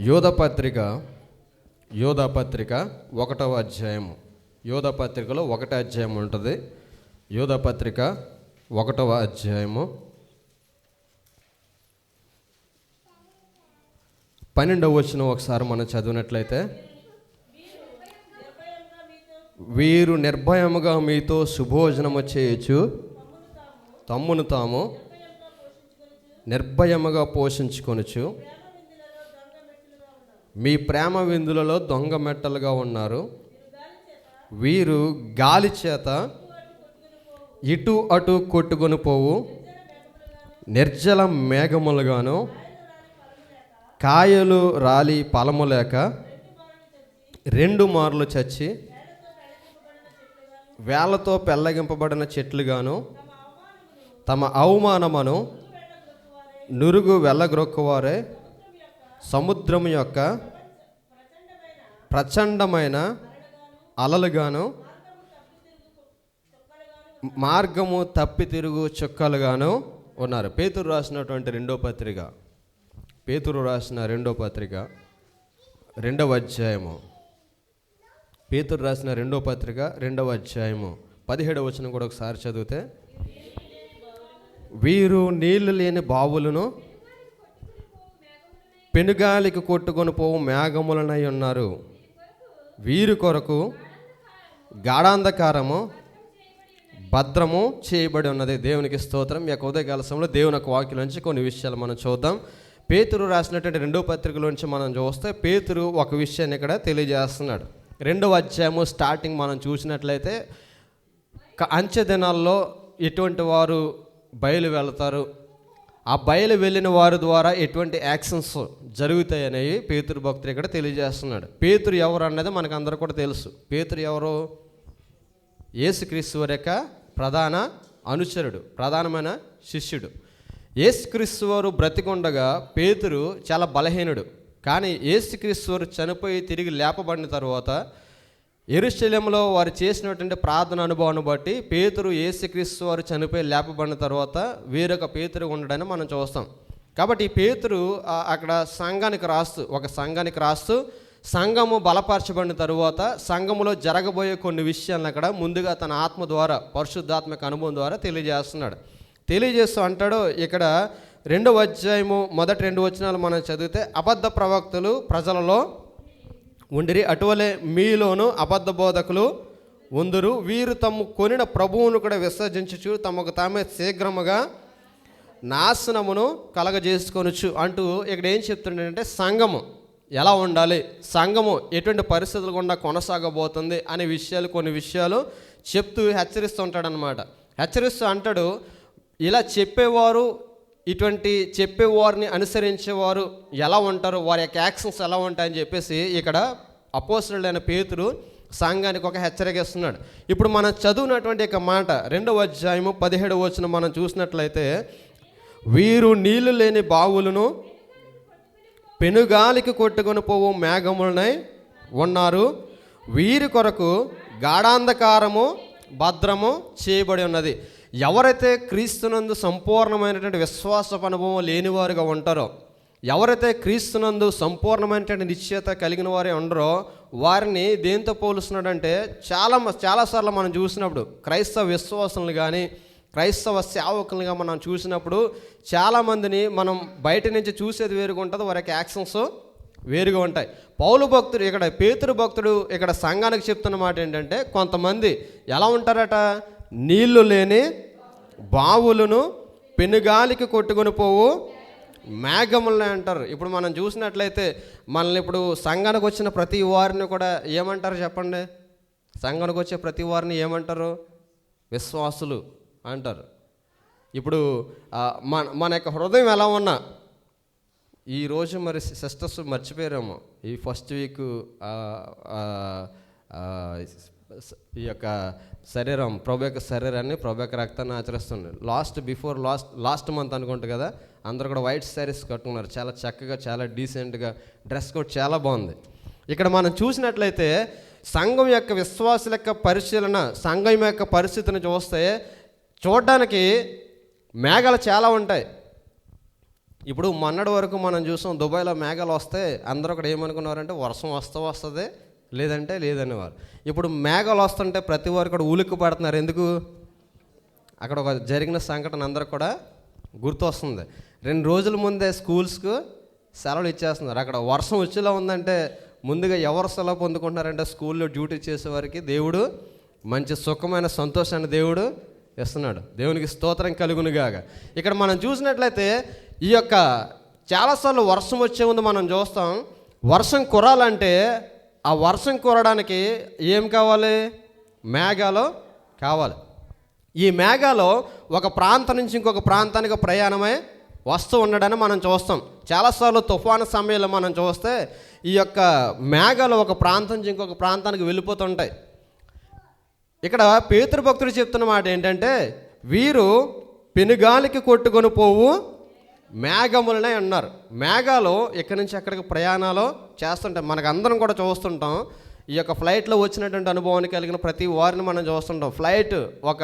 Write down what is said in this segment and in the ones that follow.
యోధపత్రిక 1వ అధ్యాయము. యోధపత్రికలో 1వ అధ్యాయం ఉంటుంది. యోధపత్రిక 1వ అధ్యాయము 12వ వచనం ఒకసారి మనం చదివినట్లయితే, వీరు నిర్భయముగా మీతో సుభోజనము చేయొచ్చు, తమ్మును తాము నిర్భయముగా పోషించుకొనుచు మీ ప్రేమ విందులలో దొంగ మెట్టలుగా ఉన్నారు. వీరు గాలి చేత ఇటు అటు కొట్టుకొని పోవు నిర్జల మేఘములుగాను, కాయలు రాలి ఫలము లేక 2 మార్లు చచ్చి వేళ్లతో పెళ్ళగింపబడిన చెట్లుగాను, తమ అవమానమును నురుగు వెళ్ళగ్రొక్కువారే సముద్రము యొక్క ప్రచండమైన అలలుగాను, మార్గము తప్పి తిరుగు చుక్కలుగాను ఉన్నారు. పేతురు రాసినటువంటి 2వ పత్రిక, 2వ అధ్యాయము. పేతురు రాసిన 2వ పత్రిక 2వ అధ్యాయము 17వ వచనం కూడా ఒకసారి చదివితే, వీరు నీళ్లు లేని బావులను పెనుగాలికి కొట్టుకొని పోవు మేఘములనై ఉన్నారు. వీరి కొరకు గాఢాంధకారము భద్రము చేయబడి ఉన్నది. దేవునికి స్తోత్రం. ఈ యొక్క ఉదయకాల సమయంలో దేవుని యొక్క వాక్యం నుంచి కొన్ని విషయాలు మనం చూద్దాం. పేతురు రాసినటువంటి 2వ పత్రికలోంచి మనం చూస్తే పేతురు ఒక విషయాన్ని ఇక్కడ తెలియజేస్తున్నాడు. 2వ అధ్యాయము స్టార్టింగ్ మనం చూసినట్లయితే, అంచె దినాల్లో ఎటువంటి వారు బయలు వెళతారు, ఆ బయలు వెళ్ళిన వారి ద్వారా ఎటువంటి యాక్షన్స్ జరుగుతాయనేవి పేతురు భక్తుడు ఇక్కడ తెలియజేస్తున్నాడు. పేతురు ఎవరు అన్నది మనకు అందరూ కూడా తెలుసు. పేతురు ఎవరు? యేసుక్రీస్తు వారి యొక్క ప్రధాన అనుచరుడు, ప్రధానమైన శిష్యుడు. యేసుక్రీస్తు వారు బ్రతికుండగా పేతురు చాలా బలహీనుడు. కానీ యేసుక్రీస్తు వారు చనిపోయి తిరిగి లేపబడిన తర్వాత యెరూషలేములో వారు చేసినటువంటి ప్రార్థన అనుభవాన్ని బట్టి పేతురు యేసుక్రీస్తు వారు చనిపోయి లేపబడిన తర్వాత వేరొక పేతురు ఉండడాన్ని మనం చూస్తాం. కాబట్టి ఈ పేతురు అక్కడ ఒక సంఘానికి రాస్తూ సంఘము బలపరచబడిన తరువాత సంఘములో జరగబోయే కొన్ని విషయాలను అక్కడ ముందుగా తన ఆత్మ ద్వారా, పరిశుద్ధాత్మక అనుభవం ద్వారా తెలియజేస్తూ అంటాడు. ఇక్కడ 2వ అధ్యాయము మొదటి 2 వచనాలు మనం చదివితే, అబద్ధ ప్రవక్తలు ప్రజలలో ఉండిరి, అటువలే మీలోను అబద్ధ బోధకులు ఉందురు. వీరు తమ కొనిన ప్రభువును కూడా విసర్జించుచు తమకు తామే శీఘ్రముగా నాశనమును కలగజేసుకొనుచు అంటూ ఇక్కడ ఏం చెప్తుండే, సంఘము ఎలా ఉండాలి, సంఘము ఎటువంటి పరిస్థితులు గుండా కొనసాగబోతుంది అనే విషయాలు, కొన్ని విషయాలు చెప్తూ హెచ్చరిస్తూ ఉంటాడనమాట. హెచ్చరిస్తూ అంటాడు, ఇలా చెప్పేవారు, ఇటువంటి చెప్పేవారిని అనుసరించేవారు ఎలా ఉంటారు, వారి యొక్క యాక్షన్స్ ఎలా ఉంటాయని చెప్పేసి ఇక్కడ అపోస్తలుడైన పేతురు సంఘానికి ఒక హెచ్చరిక ఇస్తున్నాడు. ఇప్పుడు మనం చదువునటువంటి యొక్క మాట 2వ అధ్యాయము 17వ వచనం మనం చూసినట్లయితే, వీరు నీళ్లు లేని బావులను పెనుగాలికి కొట్టుకొని పోవు మేఘములనై ఉన్నారు. వీరి కొరకు గాఢాంధకారము భద్రము చేయబడి ఉన్నది. ఎవరైతే క్రీస్తునందు సంపూర్ణమైనటువంటి విశ్వాస అనుభవం లేనివారుగా ఉంటారో, ఎవరైతే క్రీస్తునందు సంపూర్ణమైనటువంటి నిశ్చయత కలిగిన వారే ఉండరో, వారిని దేంతో పోలుస్తున్నాడంటే, చాలాసార్లు మనం చూసినప్పుడు క్రైస్తవ విశ్వాసులను కానీ క్రైస్తవ సేవకులుగా మనం చూసినప్పుడు చాలామందిని మనం బయట నుంచి చూసేది వేరుగా ఉంటుంది, వారి యొక్క యాక్షన్స్ వేరుగా ఉంటాయి. పౌలు భక్తుడు ఇక్కడ, పేతురు భక్తుడు ఇక్కడ సంఘానికి చెప్తున్న మాట ఏంటంటే, కొంతమంది ఎలా ఉంటారట, నీళ్లు లేని బావులను పెనుగాలికి కొట్టుకొని పోవు మేఘములనే అంటారు. ఇప్పుడు మనం చూసినట్లయితే మనల్ని ఇప్పుడు సంఘానికి వచ్చిన ప్రతి వారిని కూడా ఏమంటారు చెప్పండి? సంఘానికి వచ్చే ప్రతి వారిని ఏమంటారు? విశ్వాసులు అంటారు. ఇప్పుడు మన యొక్క హృదయం ఎలా ఉన్నా, ఈరోజు మరి సిస్టర్స్ మర్చిపోయారేమో, ఈ ఫస్ట్ వీక్ ఈ యొక్క శరీరం, ప్రభు యొక్క శరీరాన్ని, ప్రభు యొక్క రక్తాన్ని ఆచరిస్తుంది. లాస్ట్ మంత్ అనుకుంటా కదా, అందరూ కూడా వైట్ శారీస్ కట్టుకున్నారు, చాలా చక్కగా, చాలా డీసెంట్గా, డ్రెస్ కోడ్ చాలా బాగుంది. ఇక్కడ మనం చూసినట్లయితే సంఘం యొక్క విశ్వాసుల యొక్క పరిశీలన, సంఘం యొక్క పరిస్థితిని చూస్తే చూడడానికి మేఘాలు చాలా ఉంటాయి. ఇప్పుడు మొన్నటి వరకు మనం చూసాం, దుబాయ్లో మేఘాలు వస్తే అందరూ అక్కడ ఏమనుకున్నారంటే వర్షం వస్తుంది, లేదంటే లేదనేవారు. ఇప్పుడు మేఘాలు వస్తుంటే ప్రతి వారు కూడా ఉలిక్కి పడుతున్నారు. ఎందుకు? అక్కడ ఒక జరిగిన సంఘటన అందరూ కూడా గుర్తు వస్తుంది. 2 రోజుల ముందే స్కూల్స్కు సెలవులు ఇచ్చేస్తున్నారు. అక్కడ వర్షం వచ్చేలా ఉందంటే ముందుగా ఎవరు సెలవు పొందుకుంటున్నారంటే స్కూల్లో డ్యూటీ చేసేవారికి దేవుడు మంచి సుఖమైన సంతోషాన్ని దేవుడు ఇస్తున్నాడు. దేవునికి స్తోత్రం కలుగునుగాక. ఇక్కడ మనం చూసినట్లయితే ఈ యొక్క చాలాసార్లు వర్షం వచ్చే ముందు మనం చూస్తాం, వర్షం కురాలంటే ఆ వర్షం కురడానికి ఏం కావాలి? మేఘాలు కావాలి. ఈ మేఘాలు ఒక ప్రాంతం నుంచి ఇంకొక ప్రాంతానికి ప్రయాణమై వస్తూ ఉండడాన్ని మనం చూస్తాం. చాలాసార్లు తుఫాను సమయంలో మనం చూస్తే ఈ యొక్క మేఘాలు ఒక ప్రాంతం నుంచి ఇంకొక ప్రాంతానికి వెళ్ళిపోతుంటాయి. ఇక్కడ పేతురు భక్తుడు చెప్తున్న మాట ఏంటంటే, వీరు పెనుగాలికి కొట్టుకొని పోవు మేఘములనే అన్నారు. మేఘాలు ఇక్కడి నుంచి అక్కడికి ప్రయాణాలు చేస్తుంటాయి. మనకు అందరం కూడా చూస్తుంటాం. ఈ యొక్క ఫ్లైట్లో వచ్చినటువంటి అనుభవాన్ని కలిగిన ప్రతి వారిని మనం చూస్తుంటాం. ఫ్లైట్ ఒక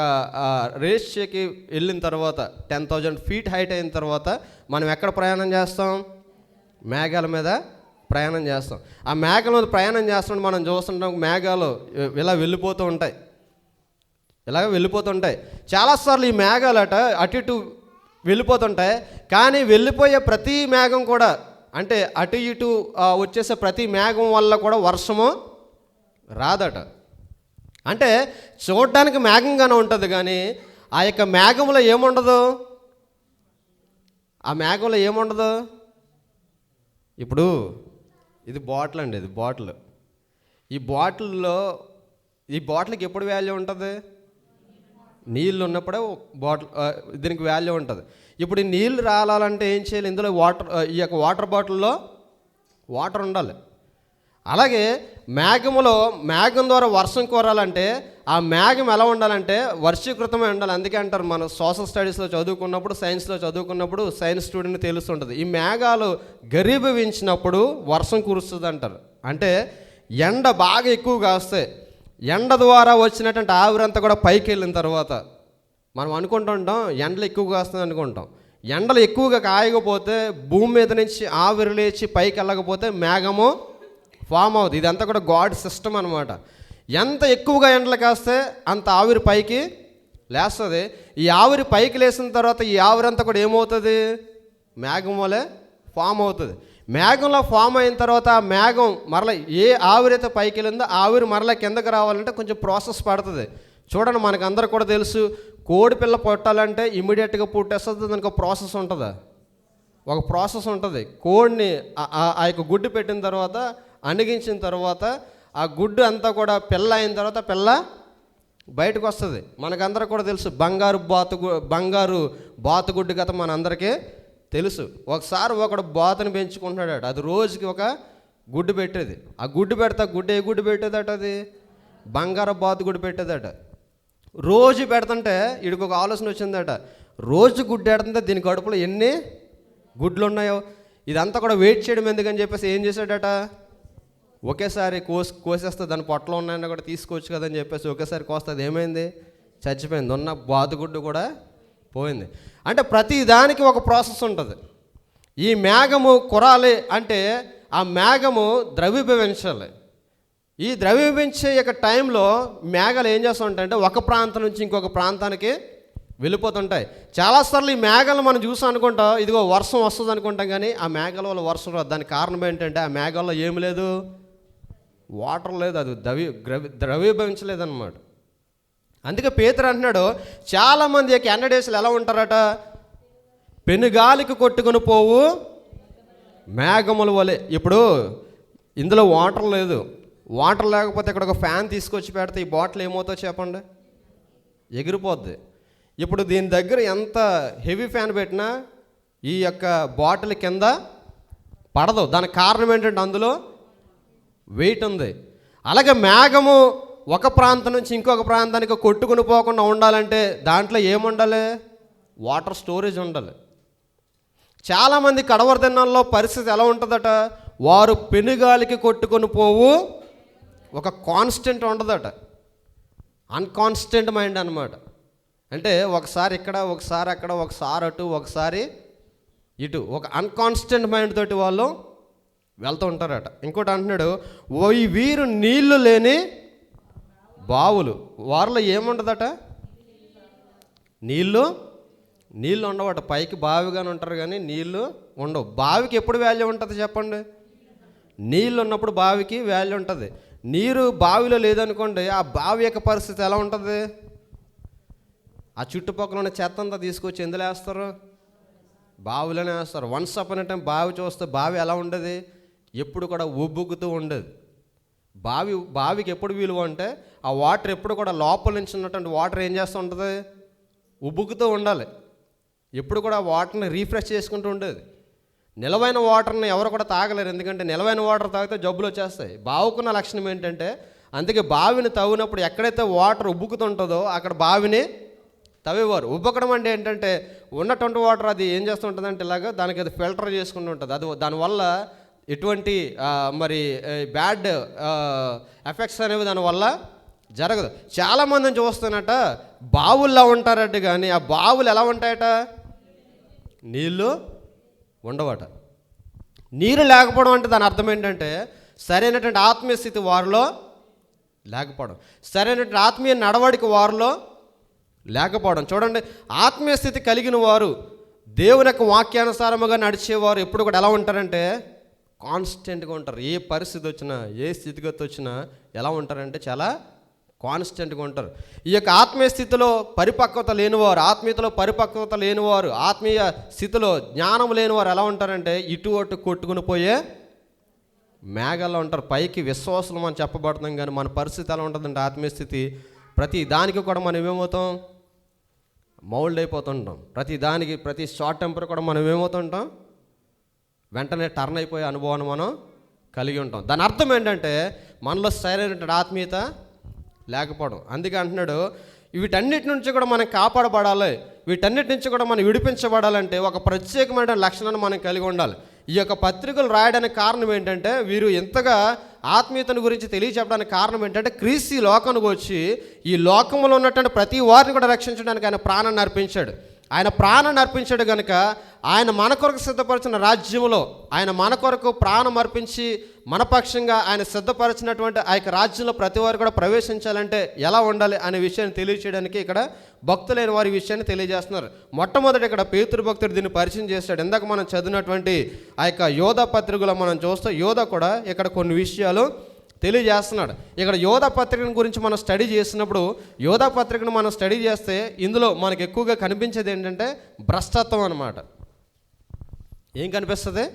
రేస్కి వెళ్ళిన తర్వాత 10,000 feet హైట్ అయిన తర్వాత మనం ఎక్కడ ప్రయాణం చేస్తాం? మేఘాల మీద ప్రయాణం చేస్తాం. ఆ మేఘాల మీద ప్రయాణం చేస్తుంటే మనం చూస్తుంటాం, మేఘాలు ఇలా వెళ్ళిపోతుంటాయి. చాలాసార్లు ఈ మేఘాలు అటు ఇటు వెళ్ళిపోతుంటాయి. కానీ వెళ్ళిపోయే ప్రతి మేఘం కూడా, అంటే అటు ఇటు వచ్చేసే ప్రతి మేఘం వల్ల కూడా వర్షము రాదట. అంటే చూడడానికి మేఘంగానే ఉంటుంది, కానీ ఆ యొక్క మేఘంలో ఏముండదు. ఆ మేఘంలో ఏముండదు. ఇప్పుడు ఇది బాటిల్ అండి, ఇది బాటిల్. ఈ బాటిల్కి ఎప్పుడు వాల్యూ ఉంటుంది? నీళ్ళు ఉన్నప్పుడే బాటిల్ దీనికి వాల్యూ ఉంటుంది. ఇప్పుడు ఈ నీళ్ళు రాలాలంటే ఏం చేయాలి? ఇందులో ఈ యొక్క వాటర్ బాటిల్లో వాటర్ ఉండాలి. అలాగే మేఘం ద్వారా వర్షం కురాలంటే ఆ మేఘం ఎలా ఉండాలంటే వర్షీకృతమై ఉండాలి. అందుకే అంటారు, మనం సోషల్ స్టడీస్లో చదువుకున్నప్పుడు, సైన్స్లో చదువుకున్నప్పుడు సైన్స్ స్టూడెంట్ తెలుస్తుంటుంది, ఈ మేఘాలు గరీభవించినప్పుడు వర్షం కురుస్తుంది అంటారు. అంటే ఎండ బాగా ఎక్కువగా వస్తే ఎండ ద్వారా వచ్చినటువంటి ఆవిరంతా కూడా పైకి వెళ్ళిన తర్వాత మనం అనుకుంటుంటాం ఎండలు ఎక్కువగా వస్తుంది అనుకుంటాం. ఎండలు ఎక్కువగా కాయకపోతే భూమి మీద నుంచి ఆవిరి లేచి పైకి వెళ్ళకపోతే మేఘము ఫామ్ అవుతుంది. ఇదంతా కూడా గాడ్ సిస్టమ్ అనమాట. ఎంత ఎక్కువగా ఎండలు కాస్తే అంత ఆవిరి పైకి లేస్తుంది. ఈ ఆవిరి పైకి లేచిన తర్వాత ఈ ఆవిరంతా కూడా ఏమవుతుంది? మేఘం వలె ఫామ్ అవుతుంది. మేఘంలో ఫామ్ అయిన తర్వాత ఆ మేఘం మరలా ఏ ఆవిరైతే పైకి వెళ్ళిందో ఆవిరి మరలా కిందకి రావాలంటే కొంచెం ప్రాసెస్ పడుతుంది. చూడండి, మనకు అందరూ కూడా తెలుసు, కోడి పిల్ల పుట్టాలంటే ఇమీడియట్గా పుట్టేస్తుంది. దానికి ఒక ప్రాసెస్ ఉంటుంది, ఒక ప్రాసెస్ ఉంటుంది. కోడిని ఆ యొక్క గుడ్డు పెట్టిన తర్వాత, అణిగించిన తర్వాత ఆ గుడ్డు అంతా కూడా పిల్ల అయిన తర్వాత పిల్ల బయటకు వస్తుంది. మనకందరూ కూడా తెలుసు, బంగారు బాతుగుడ్డు కథ మనందరికీ తెలుసు. ఒకసారి ఒకడు బాతుని పెంచుకుంటున్నాడు. అది రోజుకి ఒక గుడ్డు పెట్టేది. ఆ గుడ్డు పెడితే గుడ్డు ఏ గుడ్డు పెట్టేదట? అది బంగారు బాతుగుడ్డు పెట్టేదట. రోజు పెడుతుంటే వీడికి ఒక ఆలోచన వచ్చిందట, రోజు గుడ్డు పెడుతుంటే దీని కడుపులో ఎన్ని గుడ్లు ఉన్నాయో, ఇదంతా కూడా వెయిట్ చేయడం ఎందుకని చెప్పేసి ఏం చేశాడట, ఒకేసారి కోసేస్తే దాని పొట్టలో ఉన్నాయని కూడా తీసుకోవచ్చు కదని చెప్పేసి ఒకేసారి కోస్తుంది. ఏమైంది? చచ్చిపోయింది. ఉన్న బాతుగుడ్డు కూడా పోయింది. అంటే ప్రతి దానికి ఒక ప్రాసెస్ ఉంటుంది. ఈ మేఘము కురాలి అంటే ఆ మేఘము ద్రవీభవించాలి. ఈ ద్రవీభవించే యొక్క టైంలో మేఘాలు ఏం చేస్తూ ఉంటాయంటే ఒక ప్రాంతం నుంచి ఇంకొక ప్రాంతానికి వెళ్ళిపోతుంటాయి. చాలాసార్లు ఈ మేఘాలు మనం చూసాం అనుకుంటాం, ఇదిగో వర్షం వస్తుంది అనుకుంటాం, కానీ ఆ మేఘాల వల్ల వర్షం రాదు. దానికి కారణం ఏంటంటే ఆ మేఘాల్లో ఏమి లేదు, వాటర్ లేదు, అది ద్రవీభవించలేదన్నమాట. అందుకే పేతురు అంటున్నాడు, చాలామంది యొక్క ఎండ డేస్లు ఎలా ఉంటారట, పెనుగాలికి కొట్టుకొని పోవు మేఘముల వలె. ఇప్పుడు ఇందులో వాటర్ లేదు, వాటర్ లేకపోతే ఇక్కడ ఒక ఫ్యాన్ తీసుకొచ్చి పెడితే ఈ బాటిల్ ఏమవుతుందో చెప్పండి, ఎగిరిపోద్ది. ఇప్పుడు దీని దగ్గర ఎంత హెవీ ఫ్యాన్ పెట్టినా ఈ యొక్క బాటిల్ కింద పడదు. దానికి కారణం ఏంటంటే అందులో వెయిట్ ఉంది. అలాగే మేఘము ఒక ప్రాంతం నుంచి ఇంకొక ప్రాంతానికి కొట్టుకుని పోకుండా ఉండాలంటే దాంట్లో ఏముండాలి? వాటర్ స్టోరేజ్ ఉండాలి. చాలామంది కడవర దినాల్లో పరిస్థితి ఎలా ఉంటుందట, వారు పెనుగాలికి కొట్టుకొని పోవు ఒక కాన్స్టెంట్ ఉండదట, అన్కాన్స్టెంట్ మైండ్ అనమాట. అంటే ఒకసారి ఇక్కడ, ఒకసారి అక్కడ, ఒకసారి అటు, ఒకసారి ఇటు ఒక అన్కాన్స్టెంట్ మైండ్ తోటి వాళ్ళు వెళ్తూ ఉంటారట. ఇంకోటి అంటున్నాడు, వీరు నీళ్లు లేని బావులు. వారిలో ఏముండదట? నీళ్ళు ఉండవట. పైకి బావిగానే ఉంటారు కానీ నీళ్ళు ఉండవు. బావికి ఎప్పుడు వాల్యూ ఉంటుంది చెప్పండి? నీళ్ళు ఉన్నప్పుడు బావికి వాల్యూ ఉంటుంది. నీరు బావిలో లేదనుకోండి, ఆ బావి యొక్క పరిస్థితి ఎలా ఉంటుంది? ఆ చుట్టుపక్కల ఉన్న చెత్త అంతా తీసుకొచ్చి ఎందులో వేస్తారు? బావిలోనే వేస్తారు. వన్స్ అపాన్ ఎ టైం బావి చూస్తే బావి ఎలా ఉండేది? ఎప్పుడు కూడా ఉబ్బుకుతూ ఉండేది. బావికి ఎప్పుడు విలువ అంటే ఆ వాటర్ ఎప్పుడు కూడా లోపల నుంచి ఉన్నటువంటి వాటర్ ఏం చేస్తూ ఉంటుంది? ఉబ్బుకుతూ ఉండాలి. ఎప్పుడు కూడా వాటర్ని రీఫ్రెష్ చేసుకుంటూ ఉండేది. నిలవైన వాటర్ని ఎవరు కూడా తాగలేరు, ఎందుకంటే నిలవైన వాటర్ తాగితే జబ్బులు వచ్చేస్తాయి. బావుకున్న లక్షణం ఏంటంటే, అందుకే బావిని తవ్వినప్పుడు ఎక్కడైతే వాటర్ ఉబ్బుకుతుంటుందో అక్కడ బావిని తవ్వేవారు. ఉబ్బకడం అంటే ఏంటంటే ఉన్నటువంటి వాటర్ అది ఏం చేస్తుంటుందంటే ఇలాగా దానికి అది ఫిల్టర్ చేసుకుంటూ ఉంటుంది. అది దానివల్ల ఎటువంటి బ్యాడ్ ఎఫెక్ట్స్ అనేవి దానివల్ల జరగదు. చాలామందిని చూస్తున్నట బావుల్లో ఉంటారట, కానీ ఆ బావులు ఎలా ఉంటాయట? నీళ్ళు ఉండవట. నీరు లేకపోవడం అంటే దాని అర్థం ఏంటంటే సరైనటువంటి ఆత్మీయ స్థితి వారిలో లేకపోవడం, సరైనటువంటి ఆత్మీయ నడవడిక వారిలో లేకపోవడం. చూడండి, ఆత్మీయ స్థితి కలిగిన వారు, దేవుని యొక్క వాక్యానుసారముగా నడిచేవారు ఎప్పుడు కూడా ఎలా ఉంటారంటే కాన్స్టెంట్గా ఉంటారు. ఏ పరిస్థితి వచ్చినా, ఏ స్థితిగతి వచ్చినా ఎలా ఉంటారంటే చాలా కాన్స్టెంట్గా ఉంటారు. ఈ యొక్క ఆత్మీయ స్థితిలో పరిపక్వత లేనివారు, ఆత్మీయతలో పరిపక్వత లేనివారు, ఆత్మీయ స్థితిలో జ్ఞానం లేనివారు ఎలా ఉంటారంటే ఇటు అటు కొట్టుకుని పోయే మేఘాల్లో ఉంటారు. పైకి విశ్వాసం మనం చెప్పబడుతున్నాం, కానీ మన పరిస్థితి ఎలా ఉంటుందంటే ఆత్మీయ స్థితి ప్రతి దానికి కూడా మనం ఏమవుతాం? మౌల్డ్ అయిపోతుంటాం. ప్రతి షార్ట్ టెంపర్ కూడా మనం ఏమవుతుంటాం? వెంటనే టర్న్ అయిపోయే అనుభవాన్ని మనం కలిగి ఉంటాం. దాని అర్థం ఏంటంటే మనలో సరైనటువంటి ఆత్మీయత లేకపోవడం. అందుకే అంటున్నాడు, వీటన్నిటి నుంచి కూడా మనం కాపాడబడాలి, వీటన్నిటి నుంచి కూడా మనం విడిపించబడాలంటే ఒక ప్రత్యేకమైన లక్షణాన్ని మనం కలిగి ఉండాలి. ఈ యొక్క పత్రికలు రాయడానికి కారణం ఏంటంటే, వీరు ఎంతగా ఆత్మీయతను గురించి తెలియచెప్పడానికి కారణం ఏంటంటే, క్రీస్తు ఈ లోకానికి వచ్చి ఈ లోకంలో ఉన్నటువంటి ప్రతి వారిని కూడా రక్షించడానికి ఆయన ప్రాణాన్ని అర్పించాడు. ఆయన ప్రాణాన్ని అర్పించాడు కనుక ఆయన మన కొరకు సిద్ధపరిచిన రాజ్యంలో ఆయన మన కొరకు ప్రాణం అర్పించి మనపక్షంగా ఆయన సిద్ధపరిచినటువంటి ఆ యొక్క రాజ్యంలో ప్రతి వారు కూడా ప్రవేశించాలంటే ఎలా ఉండాలి అనే విషయాన్ని తెలియచేయడానికి ఇక్కడ భక్తులైన వారి విషయాన్ని తెలియజేస్తున్నారు. మొట్టమొదటి ఇక్కడ పేతురు భక్తుడు దీన్ని పరిచయం చేస్తాడు. ఇందాక మనం చదివినటువంటి ఆ యొక్క యోధా పత్రికలో మనం చూస్తే యోధా కూడా ఇక్కడ కొన్ని విషయాలు తెలియజేస్తున్నాడు. ఇక్కడ యోధా పత్రికను గురించి మనం స్టడీ చేసినప్పుడు, యోధా పత్రికను మనం స్టడీ చేస్తే ఇందులో మనకు ఎక్కువగా కనిపించేది ఏంటంటే భ్రష్టత్వం అన్నమాట. ఏం కనిపిస్తుంది?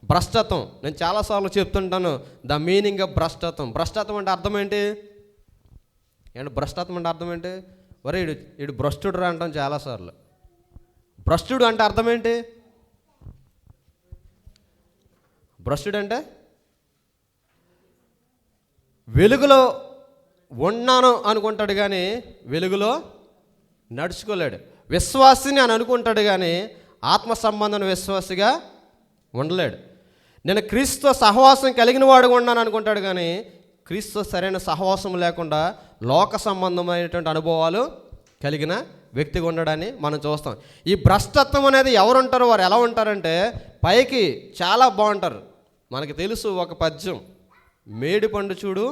భ్రష్టత్వం. నేను చాలాసార్లు చెప్తుంటాను ద మీనింగ్ ఆఫ్ భ్రష్టత్వం. భ్రష్టత్వం అంటే అర్థం ఏంటి? భ్రష్టత్వం అంటే అర్థం ఏంటి? వరే ఇడు భ్రష్టుడు రా అంటాం చాలాసార్లు. భ్రష్టుడు అంటే అర్థం ఏంటి? భ్రష్టుడు అంటే వెలుగులో ఉన్నాను అనుకుంటాడు కానీ వెలుగులో నడుచుకోలేడు. విశ్వాసిని అని అనుకుంటాడు కానీ ఆత్మ సంబంధం విశ్వాసిగా ఉండలేడు. నేను క్రీస్తు సహవాసం కలిగిన వాడుగా ఉన్నాను అనుకుంటాడు కానీ క్రీస్తు సరైన సహవాసం లేకుండా లోక సంబంధమైనటువంటి అనుభవాలు కలిగిన వ్యక్తిగా ఉండడాన్ని మనం చూస్తాం. ఈ భ్రష్టత్వం అనేది ఎవరు ఉంటారో వారు ఎలా ఉంటారంటే పైకి చాలా బాగుంటారు. మనకి తెలుసు ఒక పద్యం, మేడి పండు చూడు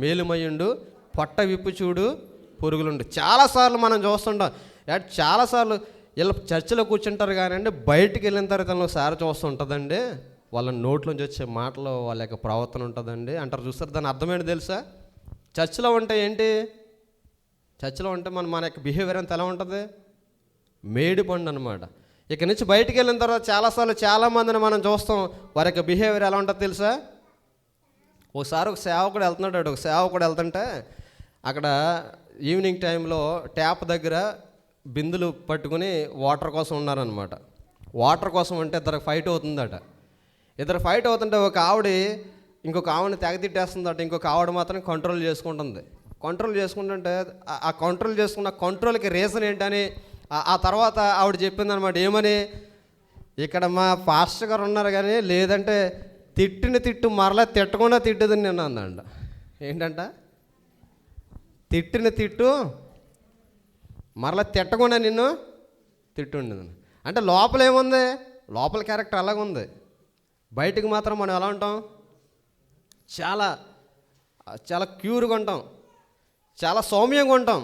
మేలుమయుండు పొట్ట విప్పు చూడు పురుగులుండు. చాలాసార్లు మనం చూస్తుంటాం. చాలాసార్లు వీళ్ళు చర్చిలో కూర్చుంటారు కానీ అండి బయటికి వెళ్ళిన తర్వాత ఒకసారి చూస్తుంటుందండి వాళ్ళ నోట్లోంచి వచ్చే మాటలు వాళ్ళ యొక్క ప్రవర్తన ఉంటుందండి అంటారు. చూస్తారు. దాని అర్థమేంటి తెలుసా? చర్చిలో ఉంటే ఏంటి? చర్చిలో ఉంటే మన యొక్క బిహేవియర్ అంతా ఎలా ఉంటుంది? మేడి పండు అనమాట. ఇక నుంచి బయటికి వెళ్ళిన తర్వాత చాలాసార్లు చాలామందిని మనం చూస్తాం, వారి యొక్క బిహేవియర్ ఎలా ఉంటుంది తెలుసా? ఒకసారి ఒక సేవకుడు వెళ్తున్నాడు. ఒక సేవకుడు వెళ్తుంటే అక్కడ ఈవినింగ్ టైంలో ట్యాప్ దగ్గర బిందులు పట్టుకుని వాటర్ కోసం ఉన్నారనమాట. వాటర్ కోసం అంటే ఇద్దరు ఫైట్ అవుతుందట. ఇద్దరు ఫైట్ అవుతుంటే ఒక ఆవిడ ఇంకొక ఆవిడని తెగతిట్టేస్తుందట. ఇంకొక ఆవిడ మాత్రం కంట్రోల్ చేసుకుంటుంది. కంట్రోల్ చేసుకుంటుంటే ఆ కంట్రోల్ చేసుకున్న కంట్రోల్కి రీజన్ ఏంటని ఆ తర్వాత ఆవిడ చెప్పిందనమాట. ఏమని? ఇక్కడ మా పాస్టర్ గారు ఉన్నారు కానీ లేదంటే తిట్టిన తిట్టు మరలా తిట్టకుండా తిట్టుదని నేను అందంట. ఏంటంట? తిట్టిన తిట్టు మరలా తిట్టకుండా నిన్ను తిట్టుండదు. అంటే లోపల ఏముంది? లోపల క్యారెక్టర్ అలాగ ఉంది, బయటికి మాత్రం మనం ఎలా ఉంటాం? చాలా చాలా క్యూర్గా ఉంటాం, చాలా సౌమ్యంగా ఉంటాం.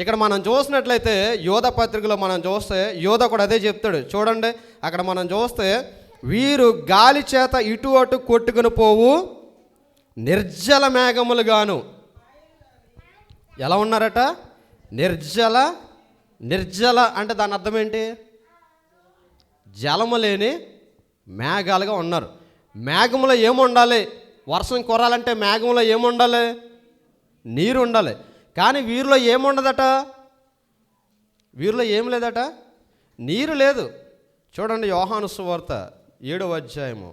ఇక్కడ మనం చూసినట్లయితే యోధ పత్రికలో మనం చూస్తే యోధ కూడా అదే చెప్తాడు. చూడండి, అక్కడ మనం చూస్తే వీరు గాలి చేత ఇటు అటు కొట్టుకుని పోవు నిర్జల మేఘములుగాను. ఎలా ఉన్నారట? నిర్జల. నిర్జల అంటే దాని అర్థం ఏంటి? జలము లేని మేఘాలుగా ఉన్నారు. మేఘంలో ఏముండాలి? వర్షం కురాలంటే మేఘంలో ఏముండాలి? నీరు ఉండాలి. కానీ వీరిలో ఏముండదట? వీరిలో ఏం లేదట, నీరు లేదు. చూడండి, యోహాను సువార్త 7వ అధ్యాయము,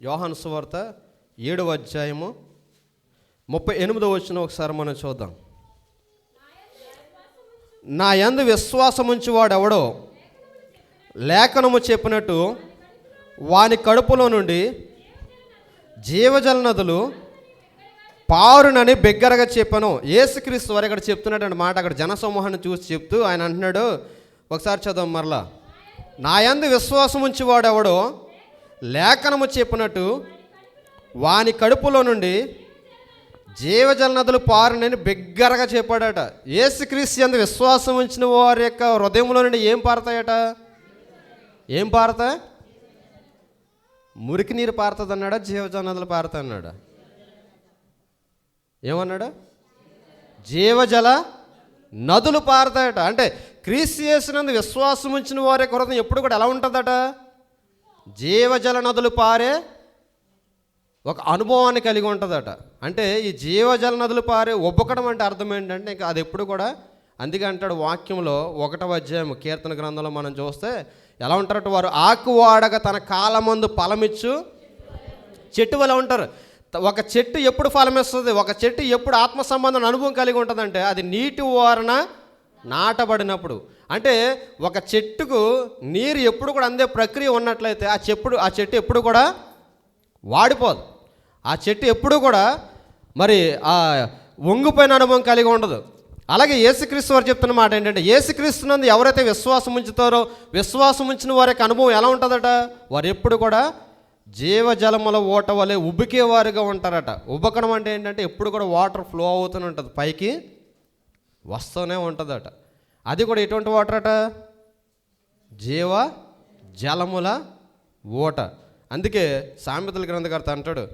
యోహాను సువార్త 7వ అధ్యాయము 38వ వచనం ఒకసారి మనం చూద్దాం. నా యందు విశ్వాసముంచువాడు ఎవడో లేఖనము చెప్పినట్టు వాని కడుపులో నుండి జీవజల నదులు పారునని బిగ్గరగా చెప్పాను. యేసుక్రీస్తు వారు ఇక్కడ చెప్తున్నటువంటి మాట అక్కడ జనసమూహాన్ని చూసి చెప్తూ ఆయన అంటున్నాడు, ఒకసారి చదవం మరలా. నా యందు విశ్వాసం ఉంచేవాడు ఎవడో లేఖనము చెప్పినట్టు వాని కడుపులో నుండి జీవజల నదులు పారునని బిగ్గరగా చెప్పాడట. యేసుక్రీస్తు యందు విశ్వాసం ఉంచిన వారి యొక్క హృదయంలో నుండి ఏం పారుతాయట? ఏం పారుతాయి? మురికి నీరు పారుతుంది అన్నాడా? జీవజల నదులు పారుతాయి అన్నాడా? ఏమన్నాడు? జీవజల నదులు పారుతాయట. అంటే క్రీస్తు యేసునందు విశ్వాసం ఉంచిన వారి యొక్క హృదయం ఎప్పుడు కూడా ఎలా ఉంటుందట? జీవజల నదులు పారే ఒక అనుభవాన్ని కలిగి ఉంటుందట. అంటే ఈ జీవజల నదులు పారే ఉబ్బకడం అంటే అర్థం ఏంటంటే ఇంకా అది ఎప్పుడు కూడా, అందుకే అంటాడు వాక్యంలో 1వ అధ్యాయం కీర్తన గ్రంథంలో మనం చూస్తే ఎలా ఉంటారట? వారు ఆకు వాడక తన కాలమందు ఫలమిచ్చు చెట్టు వల్ల ఉంటారు. ఒక చెట్టు ఎప్పుడు ఫలమిస్తుంది? ఒక చెట్టు ఎప్పుడు ఆత్మ సంబంధం అనుభవం కలిగి ఉంటుందంటే అది నీటి వారన నాటబడినప్పుడు. అంటే ఒక చెట్టుకు నీరు ఎప్పుడు కూడా అందే ప్రక్రియ ఉన్నట్లయితే ఆ చెట్టు ఎప్పుడు కూడా వాడిపోదు. ఆ చెట్టు ఎప్పుడు కూడా మరి ఆ వంగిపోయిన అనుభవం కలిగి ఉండదు. అలాగే యేసుక్రీస్తు వారు చెప్తున్న మాట ఏంటంటే యేసుక్రీస్తునందు ఎవరైతే విశ్వాసం ఉంచుతారో విశ్వాసం ఉంచిన వారి యొక్క అనుభవం ఎలా ఉంటుందట? వారు ఎప్పుడు కూడా జీవజలముల ఓట వలె ఉబ్బికేవారుగా ఉంటారట. ఉబ్బకడం అంటే ఏంటంటే ఎప్పుడు కూడా వాటర్ ఫ్లో అవుతూనే ఉంటుంది, పైకి వస్తూనే ఉంటుందట. అది కూడా ఎటువంటి వాటర్ అట? జీవ జలముల ఓట. అందుకే సామెతల గ్రంథకర్త అంటాడు,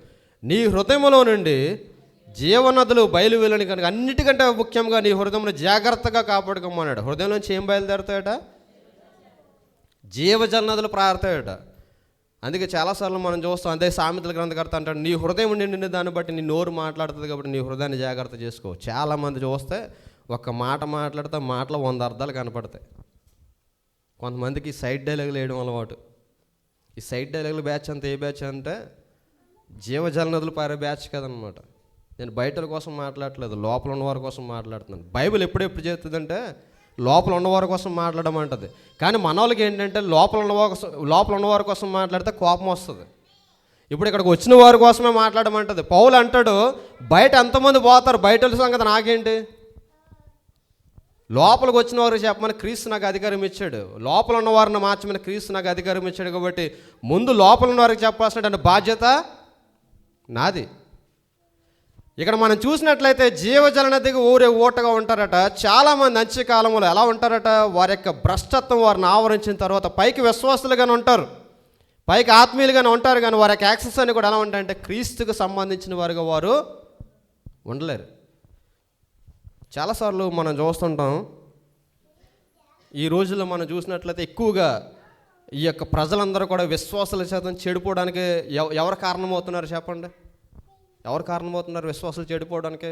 నీ హృదయములో నుండి జీవనదులు బయలువెళ్ళని కనుక అన్నిటికంటే ముఖ్యంగా నీ హృదయంలో జాగ్రత్తగా కాపాడుకోమన్నాడు. హృదయం నుంచి ఏం బయలుదేరుతాయట? జీవజల నదులు పారుతాయట. అందుకే చాలాసార్లు మనం చూస్తాం, అదే సామెతల గ్రంథకర్త అంటాడు, నీ హృదయం నిండిన దాన్ని బట్టి నీ నోరు మాట్లాడుతుంది కాబట్టి నీ హృదయాన్ని జాగ్రత్త చేసుకో. చాలామంది చూస్తే ఒక్క మాట మాట్లాడితే మాటలో 100 అర్థాలు కనపడతాయి. కొంతమందికి సైడ్ డైలాగులు వేయడం అలవాటు. ఈ సైడ్ డైలాగులు బ్యాచ్ అంతా ఏ బ్యాచ్ అంటే జీవజల నదులు పారే బ్యాచ్ కదనమాట. నేను బయటల కోసం మాట్లాడట్లేదు, లోపల ఉన్నవారి కోసం మాట్లాడుతున్నాను. బైబిల్ ఎప్పుడెప్పుడు చేస్తుందంటే లోపల ఉన్నవారి కోసం మాట్లాడమంటుంది. కానీ మన వాళ్ళకి ఏంటంటే లోపల ఉన్నవారి కోసం మాట్లాడితే కోపం వస్తుంది. ఇప్పుడు ఇక్కడికి వచ్చిన వారి కోసమే మాట్లాడమంటుంది. పౌలు అంటాడు, బయట ఎంతమంది పోతారు, బయట సంగతి నాకేంటి, లోపలికి వచ్చిన వారికి చెప్పమని క్రీస్తు నాకు అధికారం ఇచ్చాడు, లోపల ఉన్నవారిని మార్చమని క్రీస్తు నాకు అధికారం ఇచ్చాడు. కాబట్టి ముందు లోపల ఉన్న వారికి చెప్పాల్సిన బాధ్యత నాది. ఇక్కడ మనం చూసినట్లయితే జీవజల నదికి ఊరే ఓటగా ఉంటారట. చాలామంది అంత్యకాలంలో ఎలా ఉంటారట? వారి యొక్క భ్రష్టత్వం వారిని ఆవరించిన తర్వాత పైకి విశ్వాసులుగానే ఉంటారు, పైకి ఆత్మీయులుగానే ఉంటారు, కానీ వారి యొక్క యాక్సెస్ అని కూడా ఎలా ఉంటాయంటే క్రీస్తుకు సంబంధించిన వారుగా వారు ఉండలేరు. చాలాసార్లు మనం చూస్తుంటాం, ఈ రోజుల్లో మనం చూసినట్లయితే ఎక్కువగా ఈ యొక్క ప్రజలందరూ కూడా విశ్వాసుల శాతం చెడిపోవడానికి ఎవరు కారణమవుతున్నారు చెప్పండి? ఎవరు కారణమవుతున్నారు విశ్వాసాలు చెడిపోవడానికి?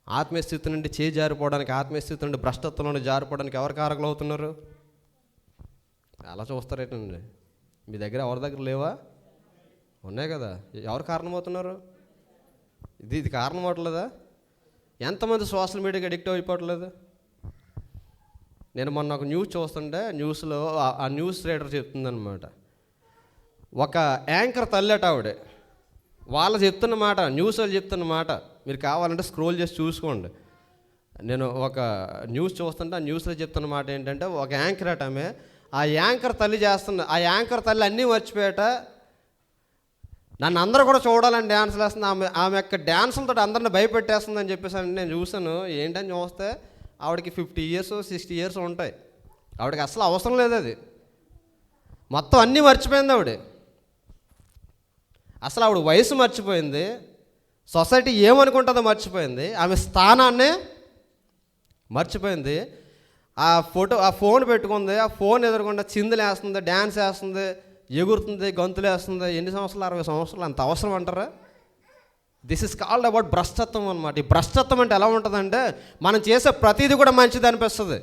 ఆత్మీయస్థితి నుండి జారిపోవడానికి, ఆత్మీయస్థితి నుండి భ్రష్టత్వం నుండి జారిపోవడానికి ఎవరు కారకులు అవుతున్నారు? అలా చూస్తారేటండి. మీ దగ్గర ఎవరి దగ్గర లేవా? ఉన్నాయి కదా. ఎవరు కారణమవుతున్నారు? ఇది కారణం అవట్లేదా? ఎంతమంది సోషల్ మీడియాకి అడిక్ట్ అయిపోవట్లేదు? నేను మొన్న ఒక న్యూస్ చూస్తుంటే న్యూస్లో ఆ న్యూస్ రీడర్ చెప్తుందనమాట, ఒక యాంకర్ తల్లట ఆవిడ, వాళ్ళు చెప్తున్న మాట, న్యూస్ వాళ్ళు చెప్తున్న మాట మీరు కావాలంటే స్క్రోల్ చేసి చూసుకోండి. నేను ఒక న్యూస్ చూస్తుంటే ఆ న్యూస్లో చెప్తున్న మాట ఏంటంటే, ఒక యాంకర్ అట ఆమె, ఆ యాంకర్ తల్లి చేస్తుంది, ఆ యాంకర్ తల్లి అన్నీ మర్చిపోయాట, నన్ను అందరూ కూడా చూడాలని డ్యాన్సులు వేస్తుంది, ఆమె యొక్క డ్యాన్సులతో అందరిని భయపెట్టేస్తుందని చెప్పేసి నేను చూశాను. ఏంటని చూస్తే ఆవిడకి 50 years 60 years ఉంటాయి. ఆవిడకి అసలు అవసరం లేదు అది, మొత్తం అన్నీ మర్చిపోయింది ఆవిడ. అసలు ఆవిడ వయసు మర్చిపోయింది, సొసైటీ ఏమనుకుంటుందో మర్చిపోయింది, ఆమె స్థానాన్నే మర్చిపోయింది. ఆ ఫోన్ పెట్టుకుంది, ఆ ఫోన్ ఎదురుకుండా చిందులు వేస్తుంది, డ్యాన్స్ వేస్తుంది, ఎగురుతుంది, గంతులు వేస్తుంది. ఎన్ని సంవత్సరాలు? 60 సంవత్సరాలు. అంత అవసరం అంటారా? దిస్ ఇస్ కాల్డ్ అబౌట్ భ్రష్టత్వం అనమాట. ఈ భ్రష్టత్వం అంటే ఎలా ఉంటుందంటే, మనం చేసే ప్రతిదీ కూడా మంచిది అనిపిస్తుంది,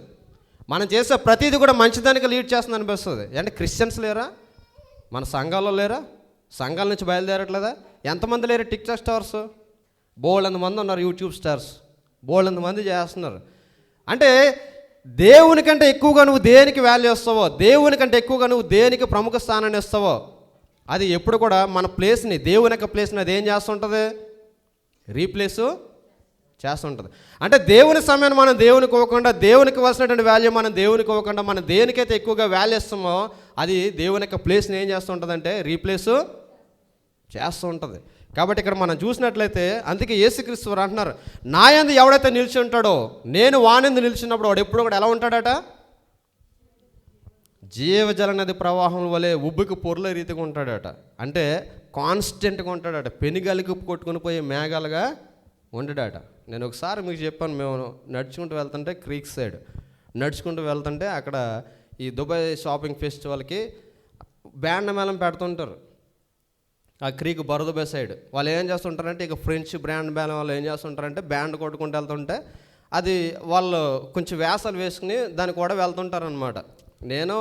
మనం చేసే ప్రతిదీ కూడా మంచిదానికి లీడ్ చేస్తుంది అనిపిస్తుంది. అంటే క్రిస్టియన్స్ లేరా? మన సంఘాల్లో లేరా? సంఘాల నుంచి బయలుదేరట్లేదా? ఎంతమంది లేరు? టిక్టాక్ స్టార్స్ బోల్డ్ మంది ఉన్నారు, యూట్యూబ్ స్టార్స్ బోల్డ్ మంది చేస్తున్నారు. అంటే దేవుని కంటే ఎక్కువగా నువ్వు దేనికి వాల్యూ ఇస్తావో, దేవుని కంటే ఎక్కువగా నువ్వు దేనికి ప్రముఖ స్థానాన్ని ఇస్తావో, అది ఎప్పుడు కూడా మన ప్లేస్ని, దేవుని యొక్క ప్లేస్ని అది ఏం చేస్తుంటుంది? రీప్లేసు చేస్తుంటుంది. అంటే దేవుని సమయాన్ని మనం దేవునికి ఇవ్వకుండా, దేవునికి ఇవ్వాల్సినటువంటి వాల్యూ మనం దేవునికి ఇవ్వకుండా, మనం దేనికైతే ఎక్కువగా వాల్యూ ఇస్తామో అది దేవుని యొక్క ప్లేస్ని ఏం చేస్తుంటుందంటే రీప్లేసు చేస్తూ ఉంటుంది. కాబట్టి ఇక్కడ మనం చూసినట్లయితే, అందుకే యేసుక్రీస్తు వారు అంటున్నారు, నా యందు ఎవడైతే నిలిచి ఉంటాడో నేను వానిందు నిలిచినప్పుడు వాడు ఎప్పుడు కూడా ఎలా ఉంటాడట? జీవజల నది ప్రవాహం వలె ఉబ్బుకి పొర్ల రీతిగా ఉంటాడట. అంటే కాన్స్టెంట్గా ఉంటాడట, పెనుగాలికి కొట్టుకుని పోయే మేఘాలుగా ఉండడాట. నేను ఒకసారి మీకు చెప్పాను, మేము నడుచుకుంటూ వెళ్తుంటే క్రీక్ సైడ్ నడుచుకుంటూ వెళ్తుంటే అక్కడ ఈ దుబాయ్ షాపింగ్ ఫెస్టివల్కి బ్యాండ్ మేళం పెడుతుంటారు. ఆ క్రీక్ బరుదుబాయ్ సైడ్ వాళ్ళు ఏం చేస్తుంటారంటే, ఇక ఫ్రెంచ్ బ్రాండ్ మేళం వాళ్ళు ఏం చేస్తుంటారంటే బ్యాండ్ కొట్టుకుంటూ వెళ్తుంటే అది వాళ్ళు కొంచెం వేసాలు వేసుకుని దానికి కూడా వెళ్తుంటారనమాట. నేను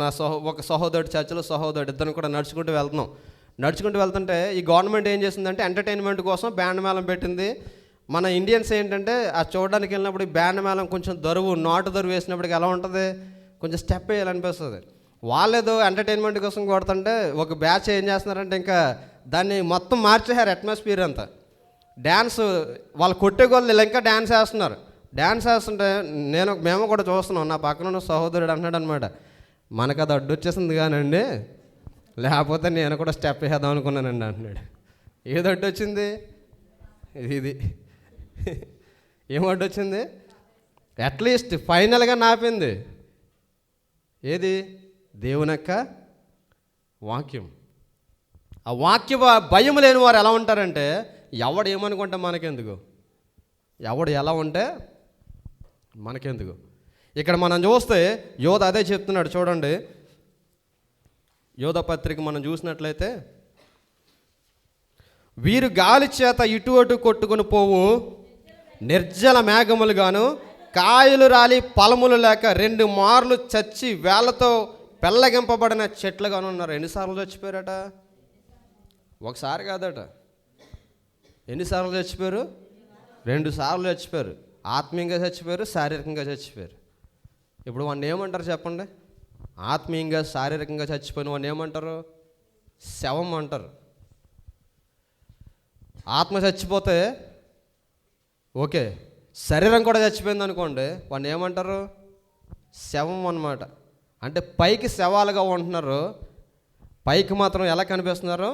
నా ఒక సహోదరుడు, చర్చలో సహోదరుడు, ఇద్దరు కూడా నడుచుకుంటూ వెళ్తుంటే ఈ గవర్నమెంట్ ఏం చేసిందంటే ఎంటర్టైన్మెంట్ కోసం బ్యాండ్ మేళం పెట్టింది. మన ఇండియన్స్ ఏంటంటే ఆ చూడడానికి వెళ్ళినప్పుడు ఈ బ్యాండ్ మేళం కొంచెం నాటు దరువు వేసినప్పటికి ఎలా ఉంటుంది, కొంచెం స్టెప్ వేయాలనిపిస్తుంది. వాళ్ళేదో ఎంటర్టైన్మెంట్ కోసం కొడుతుంటే ఒక బ్యాచ్ ఏం చేస్తున్నారంటే ఇంకా దాన్ని మొత్తం మార్చేశారు అట్మాస్ఫియర్ అంతా. డ్యాన్స్ వాళ్ళు కొట్టే కొద్ది ఇంకా డ్యాన్స్ వేస్తున్నారు. డ్యాన్స్ వేస్తుంటే మేము కూడా చూస్తున్నాం. నా పక్కన ఉన్న సహోదరుడు అన్నాడు అనమాట, మనకు అది అడ్డు వచ్చేసింది కానండి, లేకపోతే నేను కూడా స్టెప్ వేద్దాం అనుకున్నానండి అంటున్నాడు. ఏది అడ్డు వచ్చింది? ఇది ఏం అడ్డు వచ్చింది? అట్లీస్ట్ ఫైనల్గా నాపింది ఏది? దేవుని యొక్క వాక్యం. ఆ వాక్య భయం లేని వారు ఎలా ఉంటారంటే, ఎవడు ఏమనుకుంటే మనకెందుకు, ఎవడు ఎలా ఉంటే మనకెందుకు. ఇక్కడ మనం చూస్తే యోధ అదే చెప్తున్నాడు. చూడండి, యోధ పత్రిక మనం చూసినట్లయితే, వీరు గాలి చేత ఇటు అటు కొట్టుకుని పోవు నిర్జల మేఘములుగాను, కాయలు రాలి ఫలములు లేక 2 మార్లు చచ్చి వేళ్లతో పెళ్ళగింపబడిన చెట్లుగాను ఉన్నారు. ఎన్నిసార్లు చచ్చిపోయారట? ఒకసారి కాదట. ఎన్నిసార్లు చచ్చిపోయారు? 2 సార్లు చచ్చిపోయారు. ఆత్మీయంగా చచ్చిపోయారు, శారీరకంగా చచ్చిపోయారు. ఇప్పుడు వాడిని ఏమంటారు చెప్పండి? ఆత్మీయంగా శారీరకంగా చచ్చిపోయిన వాడిని ఏమంటారు? శవం అంటారు. ఆత్మ చచ్చిపోతే ఓకే, శరీరం కూడా చచ్చిపోయింది అనుకోండి, వాడిని ఏమంటారు? శవం అన్నమాట. అంటే పైకి శవాలుగా ఉంటున్నారు, పైకి మాత్రం ఎలా కనిపిస్తున్నారు?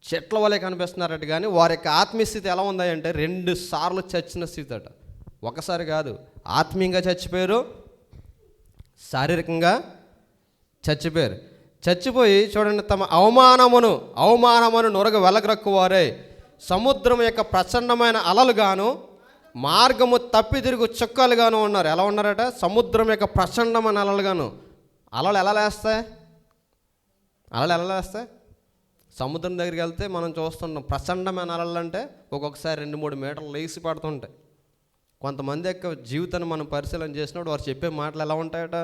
చెట్ల వలె కనిపిస్తున్నారట. కానీ వారి యొక్క ఆత్మీయ స్థితి ఎలా ఉందంటే 2 సార్లు చచ్చిన స్థితి అట. ఒకసారి కాదు, ఆత్మీయంగా చచ్చిపోయారు, శారీరకంగా చచ్చిపోయారు. చచ్చిపోయి చూడండి, తమ అవమానమును నొరగ వెలగ్రక్కువారే సముద్రం యొక్క ప్రచండమైన అలలుగాను మార్గము తప్పి తిరుగు చుక్కలుగాను ఉన్నారు. ఎలా ఉన్నారట? సముద్రం యొక్క ప్రచండమైన అలలుగాను. అలలు ఎలా లేస్తాయి? సముద్రం దగ్గరికి వెళ్తే మనం చూస్తున్నాం ప్రచండమైన అలలు అంటే ఒక్కొక్కసారి 2-3 మీటర్లు లేచి పడుతుంటాయి. కొంతమంది యొక్క జీవితాన్ని మనం పరిశీలన చేసినప్పుడు వారు చెప్పే మాటలు ఎలా ఉంటాయట?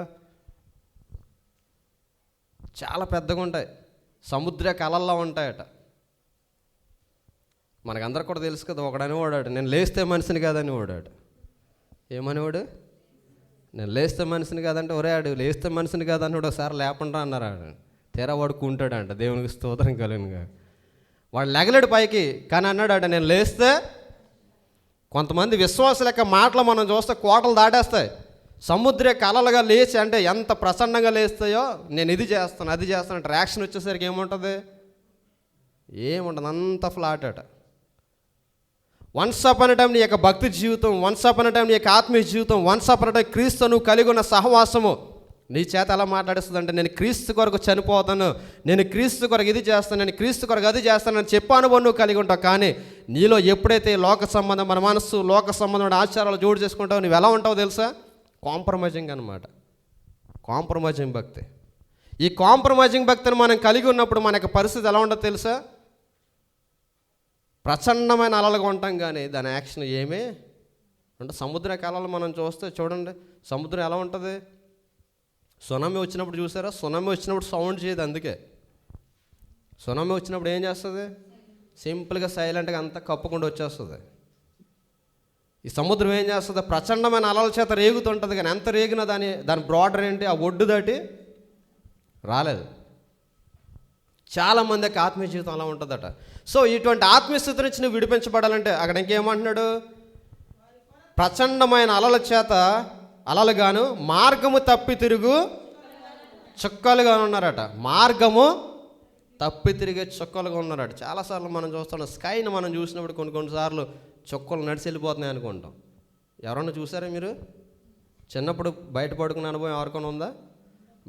చాలా పెద్దగా ఉంటాయి, సముద్ర కలల్లో ఉంటాయట. మనకందరికి కూడా తెలుసు కదా, ఒకడని వాడాడు, నేను లేస్తే మనిషిని కాదని వాడాడు. ఏమనేవాడు? నేను లేస్తే మనిషిని కాదంటే, ఒరే ఆడు లేస్తే మనిషిని కాదని ఒకసారి లేకుండా అన్నారు. ఆడు తెర వాడుకుంటాడంట. దేవునికి స్తోత్రం కలుగునుగా. వాడు లెగలేడు పైకి, కానీ అన్నాడు ఆడ, నేను లేస్తే కొంతమంది విశ్వాసుల యొక్క మాటలు మనం చూస్తే కోటలు దాటేస్తాయి. సముద్ర కలలుగా లేచి అంటే ఎంత ప్రసన్నంగా లేస్తాయో, నేను ఇది చేస్తాను అది చేస్తాను అంటే రియాక్షన్ వచ్చేసరికి ఏముంటుంది? ఏముంటుంది, అంత ఫ్లాట్ అట. వన్స్ అపాన్ ఎ టైం నీ యొక్క భక్తి జీవితం, వన్స్ అపాన్ ఎ టైం నీ యొక్క ఆత్మీయ జీవితం, వన్స్ అపాన్ ఎ టైం క్రీస్తు నువ్వు కలిగి ఉన్న సహవాసము నీ చేత ఎలా మాట్లాడిస్తుంది అంటే, నేను క్రీస్తు కొరకు చనిపోతాను, నేను క్రీస్తు కొరకు ఇది చేస్తాను, నేను క్రీస్తు కొరకు అది చేస్తానని చెప్పు అనుభవం నువ్వు కలిగి ఉంటావు. కానీ నీలో ఎప్పుడైతే లోక సంబంధం, మన మనస్సు లోక సంబంధమైన ఆచారాలు జోడు చేసుకుంటావు, నువ్వు ఎలా ఉంటావో తెలుసా? కాంప్రమైజింగ్ అనమాట. కాంప్రమైజింగ్ భక్తి. ఈ కాంప్రమైజింగ్ భక్తిని మనం కలిగి ఉన్నప్పుడు మన యొక్క పరిస్థితి ఎలా ఉంటుందో తెలుసా? ప్రచండమైన అలలుగా ఉంటాం, కానీ దాని యాక్షన్ ఏమీ అంటే సముద్ర కాలాలు మనం చూస్తే చూడండి, సముద్రం ఎలా ఉంటుంది? సునామీ వచ్చినప్పుడు చూసారా? సునామీ వచ్చినప్పుడు సౌండ్ చేయదు. అందుకే సునామీ వచ్చినప్పుడు ఏం చేస్తుంది? సింపుల్గా సైలెంట్గా అంతా కప్పుకుండా వచ్చేస్తుంది. ఈ సముద్రం ఏం చేస్తుంది? ప్రచండమైన అలల చేత రేగుతుంటుంది, కానీ ఎంత రేగినా దాని బ్రాడర్ ఏంటి? ఆ ఒడ్డు దాటి రాలేదు. చాలామంది యొక్క ఆత్మీయ జీవితం అలా ఉంటుందట. సో ఇటువంటి ఆత్మీయ స్థితి నుంచి నువ్వు విడిపించబడాలంటే అక్కడ ఇంకేమంటున్నాడు? ప్రచండమైన అలల చేత అలలుగాను మార్గము తప్పి తిరుగు చుక్కలుగా ఉన్నారట. మార్గము తప్పి తిరిగే చుక్కలుగా ఉన్నారట. చాలాసార్లు మనం చూస్తున్నాం, స్కైని మనం చూసినప్పుడు కొన్నిసార్లు చుక్కలు నడిచి వెళ్ళిపోతున్నాయి అనుకుంటాం. ఎవరన్నా చూసారా మీరు? చిన్నప్పుడు బయట పడుకునే అనుభవం ఎవరికైనా ఉందా?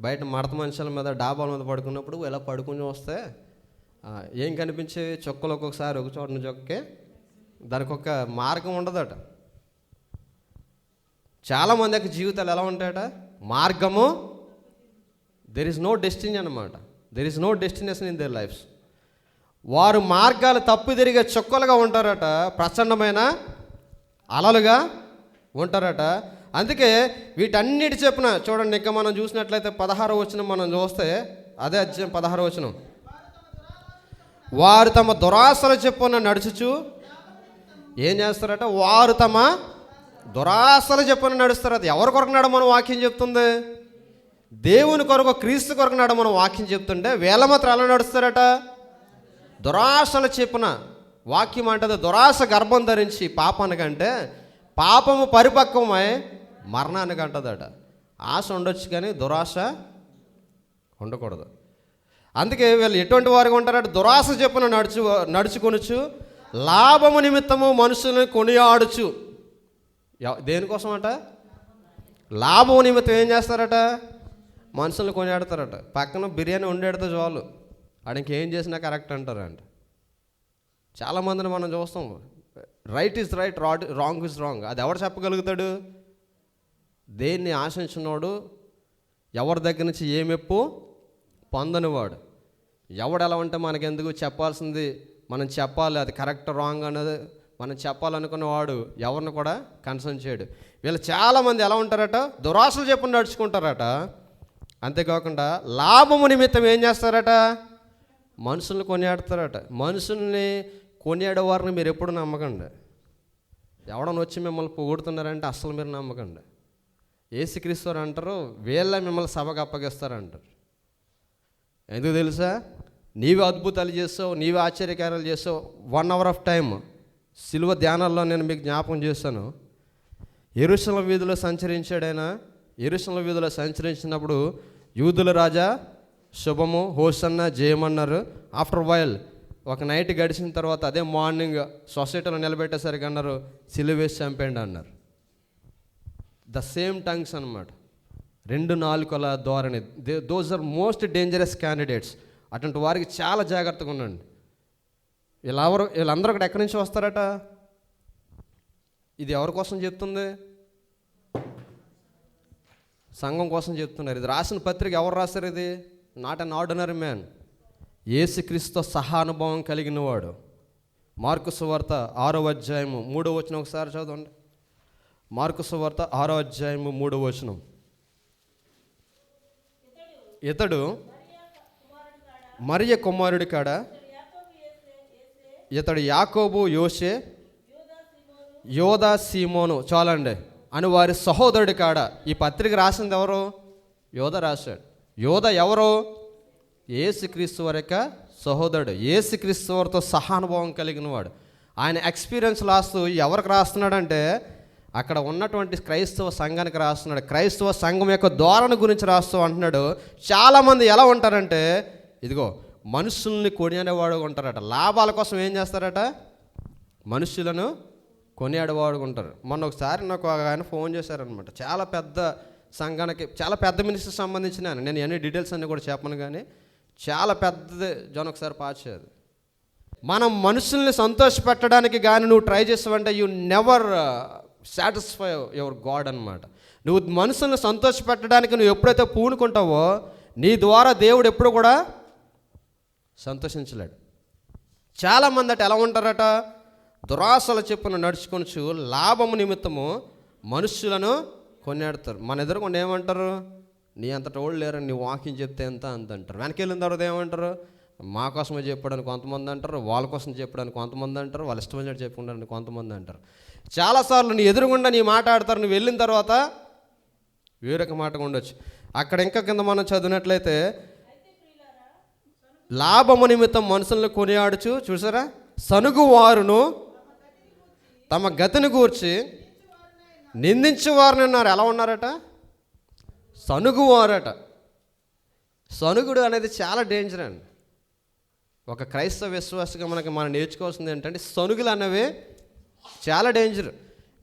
బయట మడత మనుషుల మీద డాబాల మీద పడుకున్నప్పుడు ఇలా పడుకుని వస్తే ఏం కనిపించేవి? చుక్కలు ఒక్కొక్కసారి ఒక చోట నుంచి ఒక్కే, దానికి ఒక మార్గం ఉండదట. చాలామంది యొక్క జీవితాలు ఎలా ఉంటాయట? మార్గము, దెర్ ఇస్ నో డెస్టినీ అనమాట. There is no destination in their lives. వారు మార్గాలు తప్పి తిరిగే చుక్కలుగా ఉంటారట, ప్రచండమైన అలలుగా ఉంటారట. అందుకే వీటన్నిటి చెప్పిన చూడండి, ఇంకా మనం చూసినట్లయితే 16వ వచనం మనం చూస్తే, అదే అధ్యాయం 16వ వచనం, వారు తమ దురాశల చెప్పున నడుచుచు ఏం చేస్తారట? వారు తమ దురాశల చెప్పున నడుస్తారు. అది ఎవరి కొరకు నడమని వాక్యం చెప్తుంది? దేవుని కొరకు, క్రీస్తు కొరకు నడమని వాక్యం చెప్తుంటే వేల మాత్రం ఎలా నడుస్తారట? దురాశల చెప్పున. వాక్యం అంటది దురాశ గర్భం ధరించి పాపానికంటే పాపము పరిపక్వమై మరణానికి అంటదట. ఆశ ఉండొచ్చు కానీ దురాశ ఉండకూడదు. అందుకే వీళ్ళు ఎటువంటి వారుగా ఉంటారట? దురాశ చెప్పున నడుచుకొనుచు లాభము నిమిత్తము మనుషులను కొనియాడుచు. దేనికోసం అట? లాభం నిమిత్తం ఏం చేస్తారట? మనుషులను కొనియాడతారట. పక్కన బిర్యానీ వండేడితే చాలు, ఆడికి ఏం చేసినా కరెక్ట్ అంటారంట. చాలామందిని మనం చూస్తాం, right is right, wrong is wrong. అది ఎవరు చెప్పగలుగుతాడు? దేన్ని ఆశించినోడు, ఎవరి దగ్గర నుంచి ఏ మెప్పు పొందనివాడు. ఎవడు ఎలా ఉంటే మనకెందుకు? చెప్పాల్సింది మనం చెప్పాలి, అది కరెక్ట్ రాంగ్ అన్నది మనం చెప్పాలనుకున్నవాడు ఎవరిని కూడా కన్సర్న్ చేయడు. వీళ్ళు చాలామంది ఎలా ఉంటారట? దురాశలు చెప్పి నడుచుకుంటారట. అంతేకాకుండా లాభము నిమిత్తం ఏం చేస్తారట? మనుషుల్ని కొనియాడతారట. మనుషుల్ని కొనియాడే వారిని మీరు ఎప్పుడు నమ్మకండి. ఎవడన్నా వచ్చి మిమ్మల్ని పొగుడుతున్నారంటే అసలు మీరు నమ్మకండి. యేసుక్రీస్తు వారు అంటారు, వీళ్ళ మిమ్మల్ని సభకు అప్పగిస్తారంటారు. ఎందుకు తెలుసా? నీవే అద్భుతాలు చేస్తావు, నీవే ఆశ్చర్యకార్యాలు చేస్తావు. 1 hour ఆఫ్ టైం సిలువ ధ్యానాల్లో నేను మీకు జ్ఞాపకం చేస్తాను. యెరూషలేము వీధిలో సంచరించాడైనా. యెరూషలేము వీధిలో సంచరించినప్పుడు యూదుల రాజా శుభము, హోసన్న, జయమన్నారు. ఆఫ్టర్ వైల్ ఒక నైట్ గడిచిన తర్వాత అదే మార్నింగ్ సొసైటీలో నిలబెట్టేసరికి అన్నారు, సిలువేసి చంపేయండి అన్నారు. ద సేమ్ టంగ్స్ అనమాట, 2 నాలుకల ధోరణి. Those are most dangerous candidates. అటువంటి వారికి చాలా జాగ్రత్తగా ఉండండి. వీళ్ళందరూ ఇక్కడ ఎక్కడి నుంచి వస్తారట? ఇది ఎవరి కోసం చెప్తుంది? సంఘం కోసం చెప్తున్నారు. ఇది రాసిన పత్రిక ఎవరు రాశారు? ఇది నాట్ అన్ ఆర్డినరీ మ్యాన్. యేసుక్రీస్తు సహానుభవం కలిగిన వాడు. మార్కు సువార్త 6వ అధ్యాయము 3వ వచనం ఒకసారి చదవండి. మార్కు సువార్త 6వ అధ్యాయము 3వ వచనం. ఇతడు మరియ కుమారుడి కాడ, ఇతడు యాకోబు, యోసే, యోదా, సీమోను చాలండి అని వారి సహోదరుడి కాడ. ఈ పత్రిక రాసింది ఎవరు? యోధ రాశాడు. యోధ ఎవరు? యేసుక్రీస్తు వారి యొక్క సహోదరుడు. యేసుక్రీస్తు వారితో సహానుభవం కలిగిన వాడు. ఆయన ఎక్స్పీరియన్స్ రాస్తూ ఎవరికి రాస్తున్నాడంటే అక్కడ ఉన్నటువంటి క్రైస్తవ సంఘానికి రాస్తున్నాడు. క్రైస్తవ సంఘం యొక్క ధోరణి గురించి రాస్తూ అంటున్నాడు. చాలామంది ఎలా ఉంటారంటే ఇదిగో మనుషుల్ని కొనియాడేవాడు ఉంటారట. లాభాల కోసం ఏం చేస్తారట? మనుషులను కొనియాడేవాడు ఉంటారు. మొన్న ఒకసారి నాకు ఆయన ఫోన్ చేశారనమాట. చాలా పెద్ద సంఘానికి, చాలా పెద్ద మినిస్టర్ సంబంధించిన నేను అన్ని డీటెయిల్స్ అన్నీ కూడా చెప్పను, కానీ చాలా పెద్దది జనం ఒకసారి పాచేది. మనం మనుషుల్ని సంతోషపెట్టడానికి కానీ నువ్వు ట్రై చేసావంటే you never satisfy your god అనమాట. నువ్వు మనుషుల్ని సంతోషపెట్టడానికి నువ్వు ఎప్పుడైతే పూనుకుంటావో నీ ద్వారా దేవుడు ఎప్పుడు కూడా సంతోషించలేడు. చాలామంది అట ఎలా ఉంటారట? దురాశల చెప్పున నడుచుకొనుచు లాభము నిమిత్తము మనుషులను కొనియాడతారు. మన ఎదురుకుండా ఏమంటారు? నీ అంతటి వాళ్ళు లేరని నీ వాకింగ్ చెప్తే ఎంత అంత అంటారు. వెనక్కి వెళ్ళిన తర్వాత ఏమంటారు? మా కోసమే చెప్పడానికి కొంతమంది అంటారు, వాళ్ళ కోసం చెప్పడానికి కొంతమంది అంటారు, వాళ్ళ ఇష్టం వచ్చినట్టు చెప్పుకుంటారని కొంతమంది అంటారు. చాలాసార్లు నీ ఎదురుగుండా నీ మాట్లాడతారు, నువ్వు వెళ్ళిన తర్వాత వేరొక మాట ఉండొచ్చు. అక్కడ ఇంకా కింద మనం చదివినట్లయితే లాభము నిమిత్తం మనుషులను కొనియాడుచు, చూసారా, సనుగు వారును తమ గతిని గూర్చి నిందించేవారిని ఉన్నారు. ఎలా ఉన్నారట? సనుగువారట. సనుగుడు అనేది చాలా డేంజర్ అండి. ఒక క్రైస్తవ విశ్వాసగా మనం నేర్చుకోవాల్సింది ఏంటంటే సనుగులు అనేవి చాలా డేంజర్.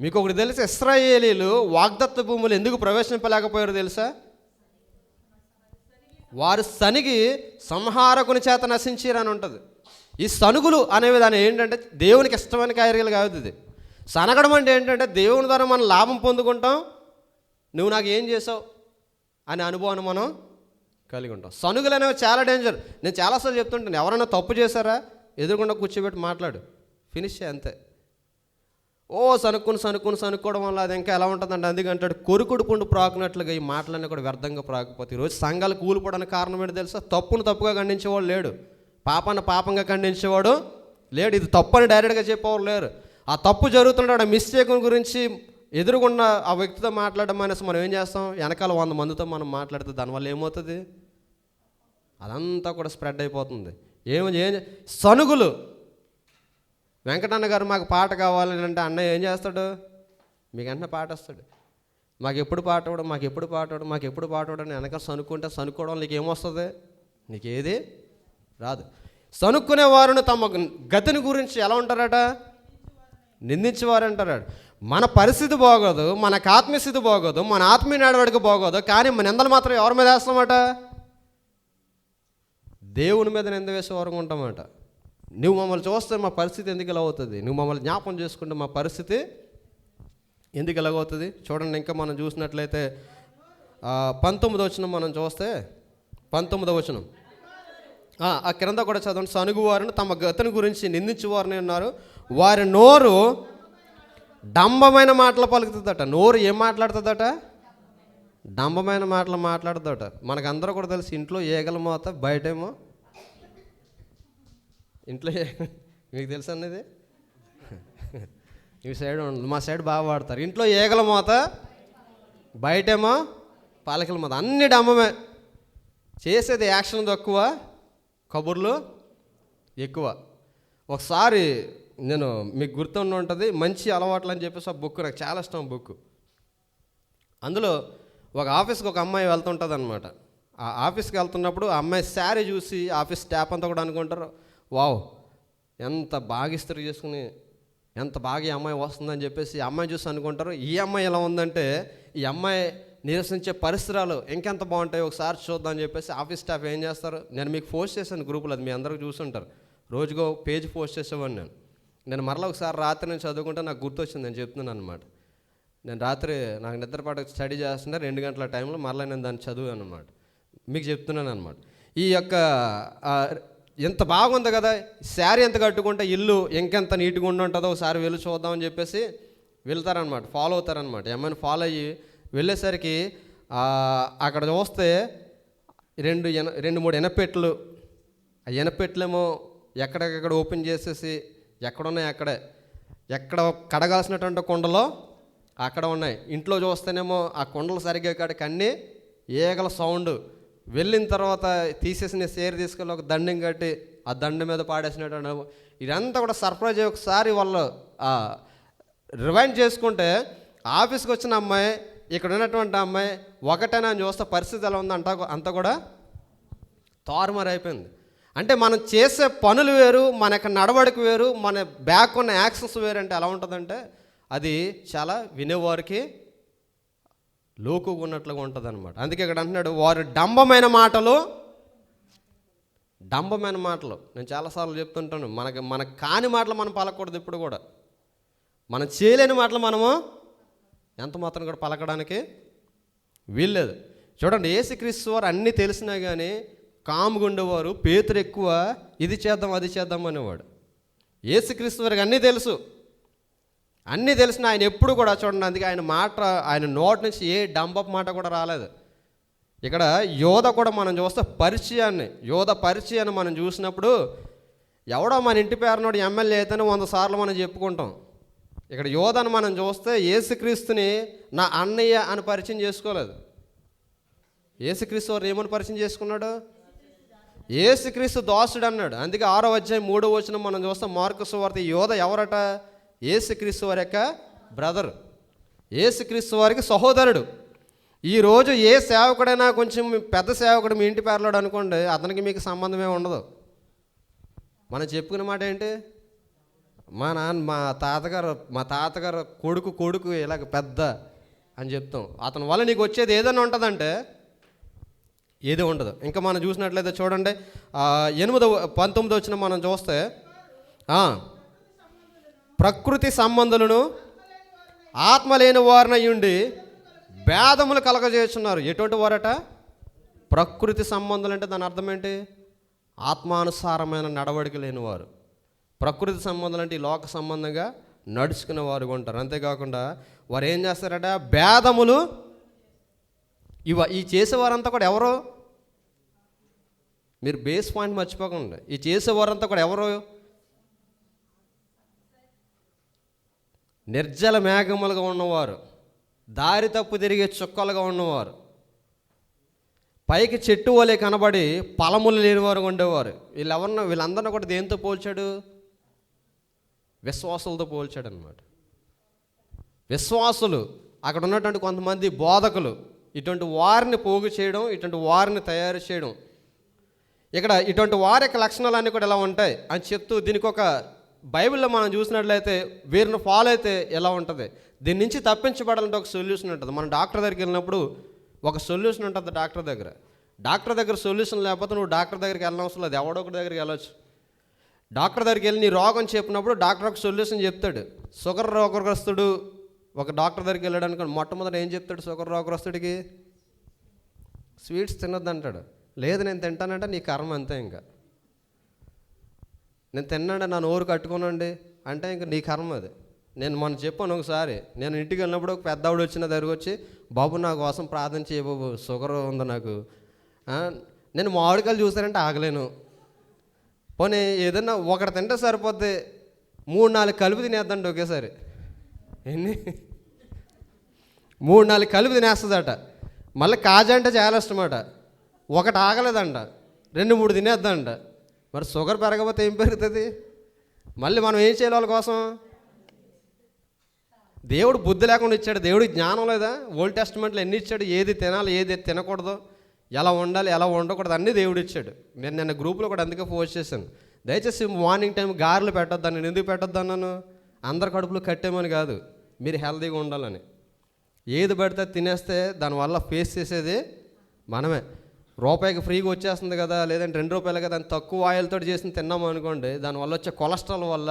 మీకు ఒకటి తెలుసా? ఇశ్రాయేలీలు వాగ్దత్త భూములు ఎందుకు ప్రవేశింపలేకపోయారు తెలుసా? వారు సనిగి సంహారకుని చేత నశించిరని ఉంటుంది. ఈ సనుగులు అనేవి దాని ఏంటంటే దేవునికి ఇష్టమైన కార్యాలు కాదు. ఇది సనగడం అంటే ఏంటంటే దేవుని ద్వారా మనం లాభం పొందుకుంటాం, నువ్వు నాకు ఏం చేసావు అనే అనుభవాన్ని మనం కలిగి ఉంటాం. సనుగులు అనేవి చాలా డేంజర్. నేను చాలాసార్లు చెప్తుంటాను, ఎవరైనా తప్పు చేశారా ఎదురుకుండా కూర్చోబెట్టి మాట్లాడు, ఫినిష్ అంతే. ఓ సనుక్కోవడం వల్ల అది ఇంకా ఎలా ఉంటుందంటే అందుకంటాడు కొరుకుడు పుండు ప్రాకునట్లుగా ఈ మాటలన్నీ కూడా వ్యర్థంగా ప్రాకపోతే ఈరోజు సంఘాలు కూలిపోవడానికి కారణం ఏంటో తెలుసా? తప్పును తప్పుగా ఖండించేవాడు లేడు, పాపాన్ని పాపంగా ఖండించేవాడు లేడు, ఇది తప్పు అని డైరెక్ట్గా చెప్పేవారు లేరు. ఆ తప్పు జరుగుతుంటాడు, ఆ మిస్టేక్ గురించి ఎదురుగున్న ఆ వ్యక్తితో మాట్లాడడం అనేసి మనం ఏం చేస్తాం? వెనకాల 100 మందితో మనం మాట్లాడితే దానివల్ల ఏమవుతుంది? అదంతా కూడా స్ప్రెడ్ అయిపోతుంది. ఏం సనుగులు. వెంకటన్న గారు మాకు పాట కావాలని అంటే అన్నయ్య ఏం చేస్తాడు? మీకు వెంటనే పాట వస్తాడు. మాకు ఎప్పుడు పాట అని వెనకాల సనుక్కోవడం నీకు ఏమొస్తుంది? నీకేది రాదు. సనుక్కునే వారును తమ గతిని గురించి ఎలా ఉంటారట? నిందించేవారు అంటారు. మన పరిస్థితి బాగోదు, మనకు ఆత్మీయస్థితి బాగోదు, మన ఆత్మీయ నడవడికి బాగోదు, కానీ మన నిందలు మాత్రం ఎవరి మీద వేస్తామట? దేవుని మీద నింద వేసే వరకు ఉంటామట. నువ్వు మమ్మల్ని చూస్తే మా పరిస్థితి ఎందుకు ఇలా అవుతుంది? నువ్వు మమ్మల్ని జ్ఞాపకం చేసుకుంటే మా పరిస్థితి ఎందుకు ఎలాగవుతుంది? చూడండి, ఇంకా మనం చూసినట్లయితే 19వ వచనం మనం చూస్తే 19వ వచనం ఆ క్రింద కూడా చదవండి. సనుగువారిని తమ గతిని గురించి నిందించేవారిని ఉన్నారు, వారి నోరు డంబమైన మాటలు పలుకుతుందట. నోరు ఏం మాట్లాడుతుందట? డంబమైన మాటలు మాట్లాడుతుందట. మనకందరూ కూడా తెలుసు, ఇంట్లో ఏగల మోత, బయటేమో ఇంట్లో మీకు తెలుసు అనేది ఈ సైడ్ ఉండదు, మా సైడ్ బాగా వాడతారు. ఇంట్లో ఏగల మోత, బయటేమో పాలకల మోత, అన్ని డంబమే. చేసేది యాక్షన్ తక్కువ, కబుర్లు ఎక్కువ. ఒకసారి నేను మీకు గుర్తుండి ఉంటుంది, మంచి అలవాట్లు అని చెప్పేసి ఆ బుక్ నాకు చాలా ఇష్టం బుక్. అందులో ఒక ఆఫీస్కి ఒక అమ్మాయి వెళ్తుంటుంది అనమాట. ఆ ఆఫీస్కి వెళ్తున్నప్పుడు ఆ అమ్మాయి శారీ చూసి ఆఫీస్ స్టాఫ్ అంతా కూడా అనుకుంటారు, వావ్ ఎంత బాగా ఇస్త్రీ చేసుకుని ఎంత బాగా ఈ అమ్మాయి వస్తుందని చెప్పేసి ఈ అమ్మాయి చూసి అనుకుంటారు. ఈ అమ్మాయి ఎలా ఉందంటే ఈ అమ్మాయి నిరసించే పరిసరాలు ఇంకెంత బాగుంటాయి, ఒకసారి చూద్దాం అని చెప్పేసి ఆఫీస్ స్టాఫ్ ఏం చేస్తారు? నేను మీకు పోస్ట్ చేశాను గ్రూపులో, అది మీ అందరికీ చూసుంటారు. రోజుకో పేజ్ పోస్ట్ చేసేవాడిని నేను మరలా ఒకసారి రాత్రి నేను చదువుకుంటే నాకు గుర్తొచ్చింది, నేను చెప్తున్నాను అనమాట. నేను రాత్రి నాకు నిద్రపాటు స్టడీ చేస్తుంటే 2 గంటల టైంలో మరలా నేను దాన్ని చదివాను అనమాట. మీకు చెప్తున్నాను అనమాట. ఈ యొక్క ఎంత బాగుంది కదా, శారీ ఎంత కట్టుకుంటే ఇల్లు ఇంకెంత నీట్గా ఉండి ఉంటుందో ఒకసారి వెళ్ళి చూద్దామని చెప్పేసి వెళ్తారనమాట, ఫాలో అవుతారనమాట. ఏమైనా ఫాలో అయ్యి వెళ్ళేసరికి అక్కడ చూస్తే 2-3 ఎనపెట్లు. ఆ ఎనపెట్లేమో ఎక్కడెక్కడ ఓపెన్ చేసేసి ఎక్కడున్నాయి అక్కడే, ఎక్కడ కడగాల్సినటువంటి కుండలో అక్కడ ఉన్నాయి. ఇంట్లో చూస్తేనేమో ఆ కుండలు సరిగ్గా కాడికి అన్నీ ఏగల సౌండ్. వెళ్ళిన తర్వాత తీసేసిన సేరు తీసుకెళ్ళి ఒక దండం కట్టి ఆ దండ మీద పాడేసినట్టు. ఇదంతా కూడా సర్ప్రైజ్. ఒకసారి వాళ్ళు రివైండ్ చేసుకుంటే ఆఫీస్కి వచ్చిన అమ్మాయి, ఇక్కడ ఉన్నటువంటి అమ్మాయి ఒకటేనా అని చూస్తే పరిస్థితి ఎలా ఉంది అంతా కూడా తారుమారు అయిపోయింది. అంటే మనం చేసే పనులు వేరు, మన యొక్క నడవడిక వేరు, మన బ్యాక్ ఉన్న యాక్షన్స్ వేరు. అంటే ఎలా ఉంటుందంటే అది చాలా వినేవారికి లోకుగా ఉన్నట్లుగా ఉంటుంది అనమాట. అందుకే ఇక్కడ అంటున్నాడు, వారు డంబమైన మాటలు. నేను చాలాసార్లు చెప్తుంటాను, మన కాని మాటలు మనం పలకూడదు. ఇప్పుడు కూడా మనం చేయలేని మాటలు మనము ఎంత మాత్రం కూడా పలకడానికి వీల్లేదు. చూడండి, యేసుక్రీస్తు వారు అన్నీ తెలిసినా కానీ కాముగా ఉండేవారు. పేతురు ఎక్కువ ఇది చేద్దాం అది చేద్దాం అనేవాడు. యేసుక్రీస్తు వారికి అన్నీ తెలుసు. అన్నీ తెలిసిన ఆయన ఎప్పుడు కూడా చూడండి, అందుకే ఆయన నోటి నుంచి ఏ డంబప్ మాట కూడా రాలేదు. ఇక్కడ యోధ కూడా మనం చూస్తే యోధ పరిచయాన్ని మనం చూసినప్పుడు ఎవడో మన ఇంటి పేరునోడు ఎమ్మెల్యే అయితేనే 100 సార్లు మనం చెప్పుకుంటాం. ఇక్కడ యోధను మనం చూస్తే యేసుక్రీస్తుని నా అన్నయ్య అని పరిచయం చేసుకోలేదు. యేసుక్రీస్తు వారు ఏమని పరిచయం చేసుకున్నాడు? యేసుక్రీస్తు దాసుడు అన్నాడు. అందుకే 6వ అధ్యాయం 3వ వచనం మనం చూస్తాం. మార్కు సువార్త. యోధ ఎవరట? యేసుక్రీస్తు వారి యొక్క బ్రదర్, యేసుక్రీస్తు వారికి సహోదరుడు. ఈరోజు ఏ సేవకుడైనా కొంచెం పెద్ద సేవకుడు మీ ఇంటి పేర్లోడు అనుకోండి, అతనికి మీకు సంబంధమే ఉండదు. మనం చెప్పుకునే మాట ఏంటి? మా తాతగారు కొడుకు ఇలాగ పెద్ద అని చెప్తాం. అతని వల్ల నీకు వచ్చేది ఏదైనా ఉంటుందంటే ఏది ఉండదు. ఇంకా మనం చూసినట్లయితే చూడండి, 19వ వచనం మనం చూస్తే, ప్రకృతి సంబంధులను ఆత్మ లేని వారినై ఉండి భేదములు కలగజేస్తున్నారు. ఎటువంటి వారట? ప్రకృతి సంబంధులు. అంటే దాని అర్థం ఏంటి? ఆత్మానుసారమైన నడవడిక లేనివారు. ప్రకృతి సంబంధాలు అంటే ఈ లోక సంబంధంగా నడుచుకునే వారు ఉంటారు. అంతేకాకుండా వారు ఏం చేస్తారట? భేదములు. ఈ చేసేవారంతా కూడా ఎవరు? మీరు బేస్ పాయింట్ మర్చిపోకండి. ఈ చేసేవారంతా కూడా ఎవరు? నిర్జల మేఘములుగా ఉన్నవారు, దారి తప్పు తిరిగే చుక్కలుగా ఉన్నవారు, పైకి చెట్టు వలె కనబడి ఫలములు లేనివారు ఉండేవారు. వీళ్ళందరినీ కూడా దేంతో పోల్చాడు? విశ్వాసులతో పోల్చాడు అనమాట. విశ్వాసులు, అక్కడ ఉన్నటువంటి కొంతమంది బోధకులు, ఇటువంటి వారిని పోగు చేయడం, ఇటువంటి వారిని తయారు చేయడం. ఇక్కడ ఇటువంటి వారి యొక్క లక్షణాలన్నీ కూడా ఎలా ఉంటాయి అని చెప్తూ, దీనికి ఒక బైబిల్లో మనం చూసినట్లయితే వీరిని ఫాలో అయితే ఎలా ఉంటుంది, దీని నుంచి తప్పించబడాలంటే ఒక సొల్యూషన్ ఉంటుంది. మనం డాక్టర్ దగ్గరికి వెళ్ళినప్పుడు ఒక సొల్యూషన్ ఉంటుంది. డాక్టర్ దగ్గర సొల్యూషన్ లేకపోతే నువ్వు డాక్టర్ దగ్గరికి వెళ్ళనవసరం లేదు, ఎవడో ఒకటి దగ్గరికి వెళ్ళొచ్చు. డాక్టర్ దగ్గరికి వెళ్ళి నీ రోగం చెప్పినప్పుడు డాక్టర్ ఒక సొల్యూషన్ చెప్తాడు. షుగర్ రోగగ్రస్తుడు ఒక డాక్టర్ దగ్గరికి వెళ్ళాడు అనుకోండి, మొట్టమొదటి ఏం చెప్తాడు? షుగర్ రోగగ్రస్తుడికి స్వీట్స్ తినొద్దు అంటాడు. లేదు నేను తింటానంటే నీ కర్మ అంతే. ఇంకా నేను తిన్నాండి, నా నోరు కట్టుకోనండి అంటే ఇంకా నీ కర్మ అది. మనం చెప్పాను ఒకసారి, నేను ఇంటికి వెళ్ళినప్పుడు ఒక పెద్ద ఆవిడ వచ్చిన దగ్గరకు వచ్చి, బాబు నా కోసం ప్రార్థన చేయ బాబు, షుగర్ ఉంది నాకు. నేను మామిడికాయలు చూసానంటే ఆగలేను. పోనీ ఏదన్నా ఒకటి తింటే సరిపోద్ది, 3-4 కలిపి తినేద్దండి ఒకేసారి. 3-4 కలిపి తినేస్తుందట. మళ్ళీ కాజా అంటే చాలా ఇష్టమట. ఒకటి ఆగలేదంట, 2-3 తినేద్దంట. మరి షుగర్ పెరగకపోతే ఏం పెరుగుతుంది? మళ్ళీ మనం ఏం చేయాలి వాళ్ళ కోసం? దేవుడు బుద్ధి లేకుండా ఇచ్చాడు. దేవుడికి జ్ఞానం లేదా? ఓల్డ్ టెస్ట్మెంట్లో ఎన్ని ఇచ్చాడు? ఏది తినాలి, ఏది తినకూడదు, ఎలా ఉండాలి, ఎలా ఉండకూడదు అన్నీ దేవుడు ఇచ్చాడు. నేను నిన్న గ్రూప్లో కూడా అందుకే పోస్ట్ చేశాను, దయచేసి మార్నింగ్ టైం గారెలు పెట్టొద్దాను. నేను ఎందుకు పెట్టొద్దన్నాను? అందరి కడుపులు కట్టేమని కాదు, మీరు హెల్తీగా ఉండాలని. ఏది పడితే తినేస్తే దానివల్ల ఫేస్ చేసేది మనమే. రూపాయికి ఫ్రీగా వచ్చేస్తుంది కదా, లేదంటే 2 రూపాయలు కదా అని తక్కువ ఆయిల్తో చేసి తిన్నాము అనుకోండి, దానివల్ల వచ్చే కొలెస్ట్రాల్ వల్ల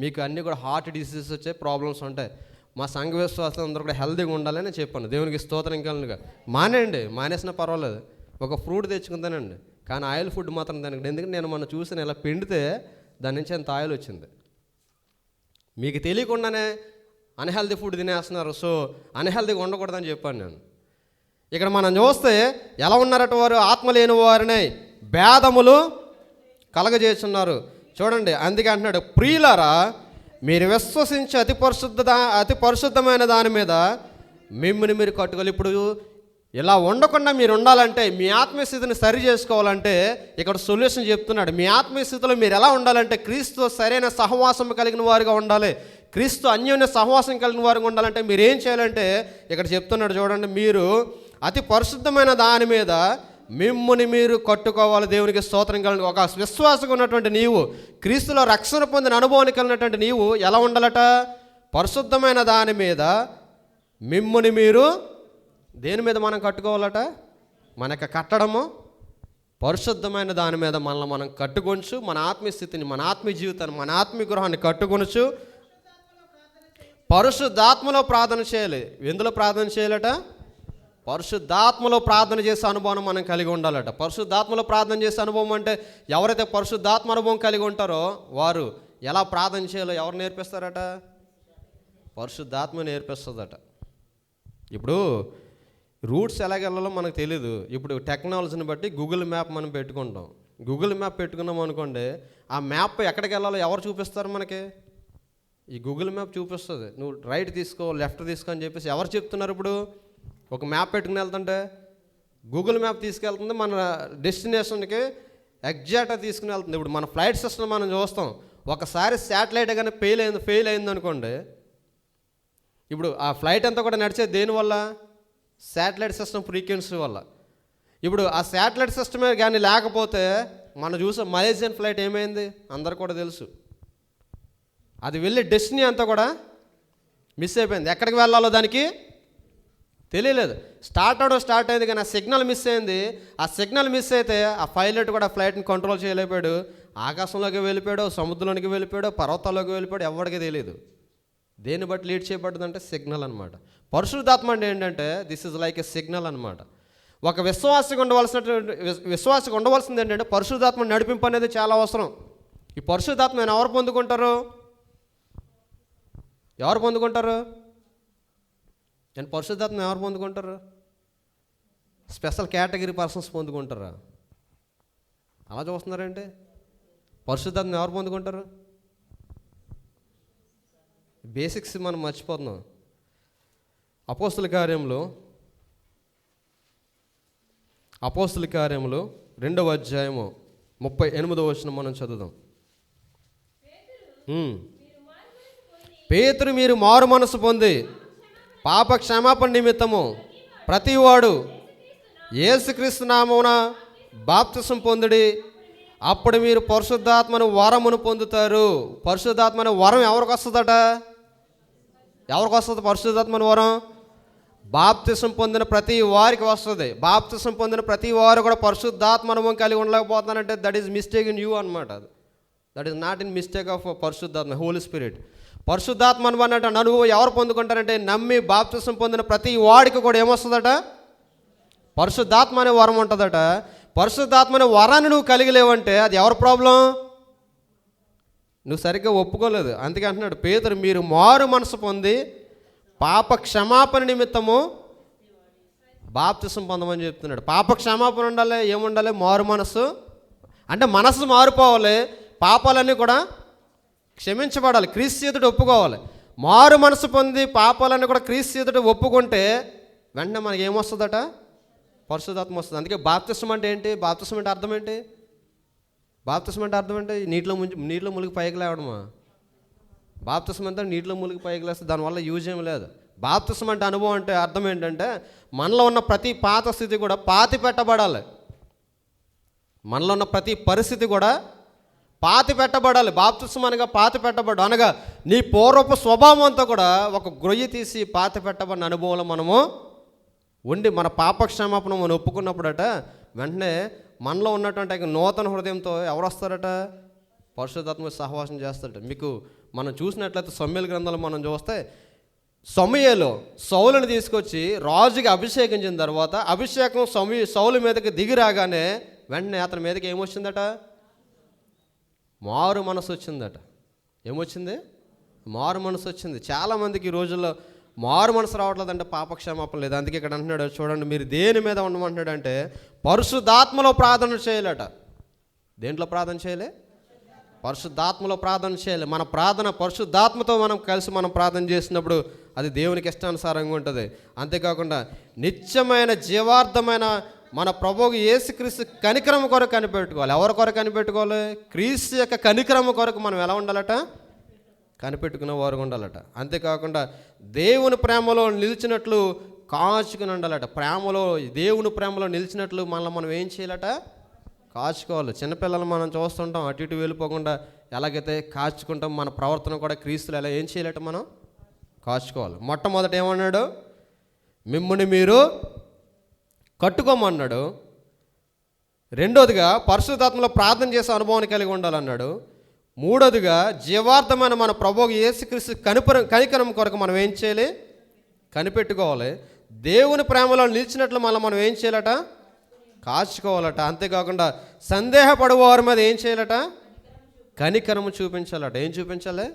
మీకు అన్నీ కూడా హార్ట్ డిసీజెస్ వచ్చే ప్రాబ్లమ్స్ ఉంటాయి. మా సంఘ విశ్వాసం అందరూ కూడా హెల్తీగా ఉండాలని చెప్పాను. దేవునికి స్తోత్రం కలుగుగా. మానేసినా పర్వాలేదు, ఒక ఫ్రూట్ తెచ్చుకుందానండి, కానీ ఆయిల్ ఫుడ్ మాత్రం దానికి. ఎందుకంటే నేను మనం చూసిన ఇలా పిండితే దాని నుంచి అంత ఆయిల్ వచ్చింది. మీకు తెలియకుండానే అన్హెల్దీ ఫుడ్ తినేస్తున్నారు. సో అన్హెల్దీగా ఉండకూడదని చెప్పాను నేను. ఇక్కడ మనం చూస్తే ఎలా ఉన్నారట వారు? ఆత్మ లేని వారిని భేదములు కలగజేస్తున్నారు. చూడండి, అందుకే అంటున్నాడు, ప్రియులారా మీరు విశ్వసించి అతి పరిశుద్ధమైన దాని మీద మిమ్మల్ని మీరు కట్టుకోవాలి. ఇప్పుడు ఇలా ఉండకుండా మీరు ఉండాలంటే, మీ ఆత్మీయస్థితిని సరి చేసుకోవాలంటే ఇక్కడ సొల్యూషన్ చెప్తున్నాడు. మీ ఆత్మీయస్థితిలో మీరు ఎలా ఉండాలంటే క్రీస్తు సరైన సహవాసం కలిగిన వారుగా ఉండాలి. క్రీస్తు అన్యోన్య సహవాసం కలిగిన వారుగా ఉండాలంటే మీరు ఏం చేయాలంటే ఇక్కడ చెప్తున్నాడు చూడండి, మీరు అతి పరిశుద్ధమైన దాని మీద మిమ్ముని మీరు కట్టుకోవాలి. దేవునికి స్తోత్రం కలిగి ఒక విశ్వాసంగా ఉన్నటువంటి నీవు, క్రీస్తులో రక్షణ పొందిన అనుభవాన్ని కలిగినటువంటి నీవు ఎలా ఉండాలట? పరిశుద్ధమైన దాని మీద మిమ్ముని మీరు దేని మీద మనం కట్టుకోవాలట? మనకు కట్టడము పరిశుద్ధమైన దాని మీద మనల్ని మనం కట్టుకొనచ్చు. మన ఆత్మీయ స్థితిని, మన ఆత్మీయ జీవితాన్ని, మన ఆత్మీయ గృహాన్ని కట్టుకొనచ్చు. పరిశుద్ధాత్మలో ప్రార్థన చేయాలి. ఎందులో ప్రార్థన చేయాలట? పరిశుద్ధాత్మలో ప్రార్థన చేసే అనుభవం మనం కలిగి ఉండాలట. పరిశుద్ధాత్మలో ప్రార్థన చేసే అనుభవం అంటే ఎవరైతే పరిశుద్ధాత్మ అనుభవం కలిగి ఉంటారో వారు ఎలా ప్రార్థన చేయాలో ఎవరు నేర్పిస్తారట? పరిశుద్ధాత్మ నేర్పిస్తుందట. ఇప్పుడు రూట్స్ ఎలాగెళ్ళాలో మనకు తెలీదు. ఇప్పుడు టెక్నాలజీని బట్టి గూగుల్ మ్యాప్ మనం పెట్టుకుంటాం. గూగుల్ మ్యాప్ పెట్టుకున్నాం అనుకోండి, ఆ మ్యాప్ ఎక్కడికి వెళ్ళాలో ఎవరు చూపిస్తారు మనకి? ఈ గూగుల్ మ్యాప్ చూపిస్తుంది. నువ్వు రైట్ తీసుకో, లెఫ్ట్ తీసుకో అని చెప్పేసి ఎవరు చెప్తున్నారు? ఇప్పుడు ఒక మ్యాప్ పెట్టుకుని వెళ్తుంటే గూగుల్ మ్యాప్ తీసుకెళ్తుంది, మన డెస్టినేషన్కి ఎగ్జాక్ట్గా తీసుకుని వెళ్తుంది. ఇప్పుడు మన ఫ్లైట్ సిస్టమ్ మనం చూస్తాం. ఒకసారి శాటిలైట్ కానీ ఫెయిల్ అయింది అనుకోండి, ఇప్పుడు ఆ ఫ్లైట్ అంతా కూడా నడిచేది దేనివల్ల? శాటిలైట్ సిస్టమ్ ఫ్రీక్వెన్సీ వల్ల. ఇప్పుడు ఆ శాటిలైట్ సిస్టమే కానీ లేకపోతే మనం చూసే మలేషియన్ ఫ్లైట్ ఏమైంది అందరు కూడా తెలుసు. అది వెళ్ళే డెస్టినీ అంతా కూడా మిస్ అయిపోయింది. ఎక్కడికి వెళ్ళాలో దానికి తెలియలేదు. స్టార్ట్ అయింది కానీ ఆ సిగ్నల్ మిస్ అయింది. ఆ సిగ్నల్ మిస్ అయితే ఆ పైలట్ కూడా ఫ్లైట్ని కంట్రోల్ చేయలేకపోయాడు. ఆకాశంలోకి వెళ్ళిపోయాడు, సముద్రంలోకి వెళ్ళిపోయాడు, పర్వతాల్లోకి వెళ్ళిపోయాడు, ఎవరికి తెలియదు. దేన్ని బట్టి లీడ్ చేయబడ్డదంటే సిగ్నల్ అనమాట. పరిశుద్ధాత్మ అంటే ఏంటంటే this is like a signal అనమాట. ఒక విశ్వాసకు ఉండవలసింది ఏంటంటే పరిశుద్ధాత్మ నడిపింపు అనేది చాలా అవసరం. ఈ పరిశుద్ధాత్మ ఎవరు పొందుకుంటారు? నేను పరిశుద్ధాత్మ ఎవరు పొందుకుంటారు? స్పెషల్ కేటగిరీ పర్సన్స్ పొందుకుంటారా? అలా చూస్తున్నారంటే పరిశుద్ధాత్మ ఎవరు పొందుకుంటారు? బేసిక్స్ మనం మర్చిపోతున్నాం. అపోస్తుల కార్యములు 2వ అధ్యాయము 38వ వచనం మనం చదువుదాం. పేతురు మీరు మారు మనసు పొంది పాప క్షమాపణ నిమిత్తము ప్రతివాడు యేసుక్రీస్తు నామమున బాప్తిసం పొందుడి, అప్పుడు మీరు పరిశుద్ధాత్మను వరమును పొందుతారు. పరిశుద్ధాత్మను వరం ఎవరికి వస్తుందట? ఎవరికి వస్తుంది పరిశుద్ధాత్మను వరం? బాప్తిసం పొందిన ప్రతి వారికి వస్తుంది. బాప్తిసం పొందిన ప్రతి వారు కూడా పరిశుద్ధాత్మ అనుభవం కలిగి ఉండలేకపోతున్నారంటే that is mistake in you అనమాట. That is not in mistake of పరిశుద్ధాత్మ, హోలీ స్పిరిట్. పరిశుద్ధాత్మ అనుభవం ఎవరు పొందుకుంటారంటే నమ్మి బాప్తిసం పొందిన ప్రతి వాడికి కూడా ఏమొస్తుందట? పరిశుద్ధాత్మ అనే వరం ఉంటుందట. పరిశుద్ధాత్మ అనే వరాన్ని నువ్వు కలిగి లేవంటే అది ఎవరి ప్రాబ్లం? నువ్వు సరిగ్గా ఒప్పుకోలేదు. అందుకే అంటున్నాడు పేతురు మీరు మారు మనసు పొంది పాప క్షమాపణ నిమిత్తము బాప్తిసం పొందమని చెప్తున్నాడు. పాప క్షమాపణ ఉండాలి. ఏముండాలి? మారు మనసు. అంటే మనసు మారిపోవాలి, పాపాలన్నీ కూడా క్షమించబడాలి, క్రీస్తు ఎదుట ఒప్పుకోవాలి. మారు మనసు పొంది పాపాలన్నీ కూడా క్రీస్తు ఎదుట ఒప్పుకుంటే వెంటనే మనకి ఏమొస్తుందట? పరిశుద్ధాత్మ వస్తుంది. అందుకే బాప్తిసం అంటే ఏంటి? బాప్తిసం అంటే అర్థం ఏంటి? బాప్తిసం అంటే అర్థం ఏంటి? నీటిలో మునిగి పైకి లేవడమా? బాప్తిసం అంటే నీటిలో మునిగి పైకి లేస్తే దానివల్ల యూజ్ ఏమి లేదు. బాప్తిసం అంటే అనుభవం అంటే అర్థం ఏంటంటే మనలో ఉన్న ప్రతి పాత స్థితి కూడా పాతి పెట్టబడాలి. మనలో ఉన్న ప్రతి పరిస్థితి కూడా పాతి పెట్టబడాలి. బాప్తిసం అనగా పాతి పెట్టబడు అనగా నీ పూర్వపు స్వభావం అంతా కూడా ఒక గొయ్యి తీసి పాతి పెట్టబడిన అనుభవంలో మనము ఉండి మన పాప క్షమాపణ మనం ఒప్పుకున్నప్పుడట వెంటనే మనలో ఉన్నటువంటి నూతన హృదయంతో ఎవరు వస్తారట? పరిశుద్ధాత్మ సహవాసం చేస్తారట. మీకు మనం చూసినట్లయితే సమూయేలు గ్రంథంలో మనం చూస్తే సమూయేలు సౌలుని తీసుకొచ్చి రాజుకి అభిషేకించిన తర్వాత అభిషేకం సౌలు మీదకి దిగి రాగానే వెంటనే అతని మీదకి ఏమొచ్చిందట? మారు మనసు వచ్చిందట. ఏమొచ్చింది? మారు మనసు వచ్చింది. చాలామందికి ఈ రోజుల్లో మారు మనసు రావట్లేదంటే పాపక్షమాపణ లేదు. అందుకే ఇక్కడ అంటున్నాడు చూడండి, మీరు దేని మీద ఉండమంటున్నాడు అంటే పరిశుద్ధాత్మలో ప్రార్థన చేయాలట. దేంట్లో ప్రార్థన చేయాలి? పరిశుద్ధాత్మలో ప్రార్థన చేయాలి. మన ప్రార్థన పరిశుద్ధాత్మతో మనం కలిసి మనం ప్రార్థన చేసినప్పుడు అది దేవునికి ఇష్టానుసారంగా ఉంటుంది. అంతేకాకుండా నిత్యమైన జీవార్థమైన మన ప్రభువు యేసుక్రీస్తు కనికరం కొరకు కనిపెట్టుకోవాలి. ఎవరి కొరకు కనిపెట్టుకోవాలి? క్రీస్తు యొక్క కనికరం కొరకు మనం ఎలా ఉండాలట? కనిపెట్టుకునే వారు ఉండాలట. అంతేకాకుండా దేవుని ప్రేమలో నిలిచినట్లు కాచుకుని ఉండాలట. ప్రేమలో, దేవుని ప్రేమలో నిలిచినట్లు మనం ఏం చేయాలట? కాచుకోవాలి. చిన్నపిల్లలు మనం చూస్తుంటాం, అటు ఇటు వెళ్ళిపోకుండా ఎలాగైతే కాచుకుంటాం, మన ప్రవర్తన కూడా క్రీస్తులు ఎలా ఏం చేయాలట? మనం కాచుకోవాలి. మొట్టమొదట ఏమన్నాడు? మిమ్ముని మీరు కట్టుకోమన్నాడు. రెండోదిగా పరిశుద్ధాత్మలో ప్రార్థన చేసే అనుభవాన్ని కలిగి ఉండాలన్నాడు. మూడోదిగా జీవార్థమైన మన ప్రభువు యేసుక్రీస్తు కనికరం కొరకు మనం ఏం చేయాలి? కనిపెట్టుకోవాలి. దేవుని ప్రేమలో నిలిచినట్లు మనం ఏం చేయాలట? కాచుకోవాలట. అంతేకాకుండా సందేహపడే వారి మీద ఏం చేయాలట? కనికరము చూపించాలట. ఏం చూపించాలి?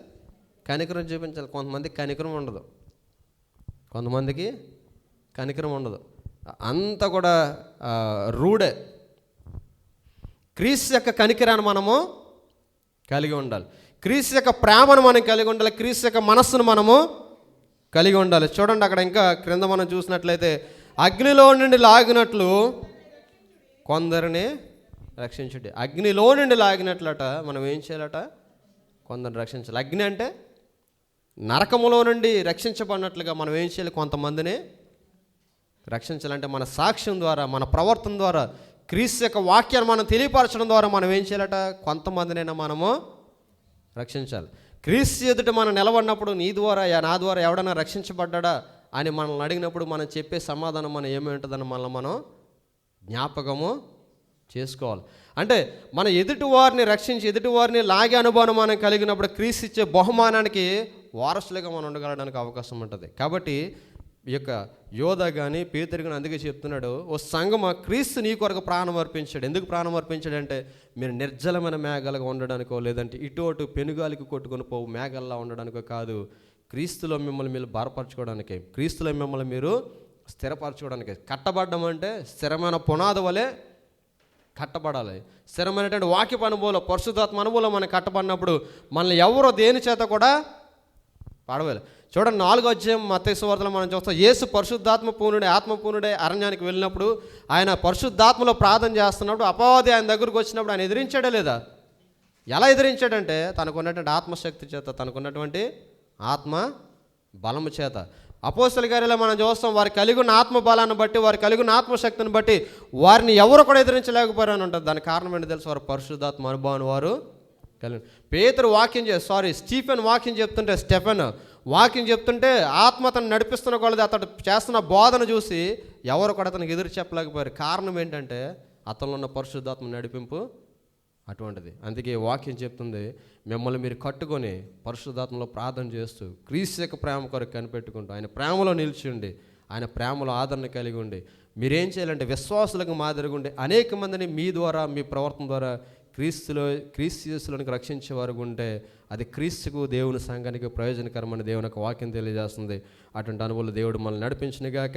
కనికరం చూపించాలి. కొంతమందికి కనికరం ఉండదు, కొంతమందికి కనికరం ఉండదు, అంతా కూడా రూడే. క్రీస్తు యొక్క కనికరాన్ని మనము కలిగి ఉండాలి. క్రీస్తు యొక్క ప్రేమను మనం కలిగి ఉండాలి. క్రీస్తు యొక్క మనస్సును మనము కలిగి ఉండాలి. చూడండి, అక్కడ ఇంకా క్రింద మనం చూసినట్లయితే, అగ్నిలో నుండి లాగినట్లు కొందరిని రక్షించుడి. అగ్నిలో నుండి లాగినట్లట మనం ఏం చేయాలట? కొందరిని రక్షించాలి. అగ్ని అంటే నరకములో నుండి రక్షించబడినట్లుగా మనం ఏం చేయాలి? కొంతమందిని రక్షించాలంటే మన సాక్ష్యం ద్వారా, మన ప్రవర్తన ద్వారా, క్రీస్తు యొక్క వాక్యాన్ని మనం తెలియపరచడం ద్వారా మనం ఏం చేయాలట? కొంతమందినైనా మనము రక్షించాలి. క్రీస్తు ఎదుట మనం నిలబడినప్పుడు నీ ద్వారా నా ద్వారా ఎవడైనా రక్షించబడ్డా అని మనల్ని అడిగినప్పుడు మనం చెప్పే సమాధానం మనం ఏమి ఉంటుందని మనం జ్ఞాపకము చేసుకోవాలి. అంటే మన ఎదుటి వారిని రక్షించి ఎదుటి వారిని లాగే అనుభవం మనం కలిగినప్పుడు క్రీస్తు ఇచ్చే బహుమానానికి వారసులుగా మనం ఉండగలడానికి అవకాశం ఉంటుంది. కాబట్టి ఈ యొక్క యోధ కానీ పేతురు కానీ అందుకే చెప్తున్నాడు, ఓ సంగమా, క్రీస్తు నీ కొరకు ప్రాణం అర్పించాడు. ఎందుకు ప్రాణం అర్పించాడంటే మీరు నిర్జలమైన మేఘాలుగా ఉండడానికో, లేదంటే ఇటు అటు పెనుగాలికి కొట్టుకొని పోవు మేఘాల్లో ఉండడానికో కాదు, క్రీస్తులో మిమ్మల్ని మీరు బలపరచుకోవడానికి, క్రీస్తులో మిమ్మల్ని మీరు స్థిరపరచుకోవడానికి. కట్టబడ్డం అంటే స్థిరమైన పునాది వలె కట్టబడాలి. స్థిరమైనటువంటి వాక్యపు అనుభవంలో, పరిశుద్ధాత్మ అనుభవంలో మనం కట్టబడినప్పుడు మనల్ని ఎవరో దేని చేత కూడా పడవేలు. చూడండి, 4వ అధ్యాయం మత్తయి సువార్తలో మనం చూస్తాం, యేసు పరిశుద్ధాత్మ పూర్ణుడే, ఆత్మపూర్ణుడే అరణ్యానికి వెళ్ళినప్పుడు ఆయన పరిశుద్ధాత్మలో ప్రార్థన చేస్తున్నప్పుడు అపవాది ఆయన దగ్గరకు వచ్చినప్పుడు ఆయన ఎదిరించాడా లేదా? ఎలా ఎదిరించాడంటే తనకున్నటువంటి ఆత్మశక్తి చేత, తనకున్నటువంటి ఆత్మ బలము చేత. అపోస్తల కార్యాల్లో మనం చూస్తాం, వారు కలిగి ఉన్న ఆత్మ బలాన్ని బట్టి, వారు కలిగి ఉన్న ఆత్మశక్తిని బట్టి వారిని ఎవరు కూడా ఎదిరించలేకపోయారని ఉంటుంది. దానికి కారణం ఏంటో తెలుసు? వారు పరిశుద్ధాత్మ అనుభవాన్ని వారు కలిగి. పేతురు స్టీఫెన్ వాక్యం చెప్తుంటే, స్టెఫెన్ వాక్యం చెప్తుంటే ఆత్మ అతను నడిపిస్తున్న కొలది అతడు చేస్తున్న బోధన చూసి ఎవరు కూడా అతనికి ఎదురు చెప్పలేకపోయారు. కారణం ఏంటంటే అతనిలో ఉన్న పరిశుద్ధాత్మ నడిపింపు అటువంటిది. అందుకే వాక్యం చెప్తుంది, మిమ్మల్ని మీరు కట్టుకొని పరిశుద్ధాత్మలో ప్రార్థన చేస్తూ క్రీస్తు యొక్క ప్రేమ కొరకు కనిపెట్టుకుంటూ ఆయన ప్రేమలో నిలిచి ఉండి, ఆయన ప్రేమలో ఆదరణ కలిగి ఉండి మీరేం చేయాలంటే విశ్వాసులకు మాదిరిగా ఉండి అనేక మందిని మీ ద్వారా, మీ ప్రవర్తన ద్వారా క్రీస్తు యేసులోనికి రక్షించేవారు ఉంటే అది క్రీస్తుకు, దేవుని సంఘానికి ప్రయోజనకరమని దేవుని యొక్క వాక్యం తెలియజేస్తుంది. అటువంటి అనుభవాలు దేవుడు మనల్ని నడిపించునుగాక.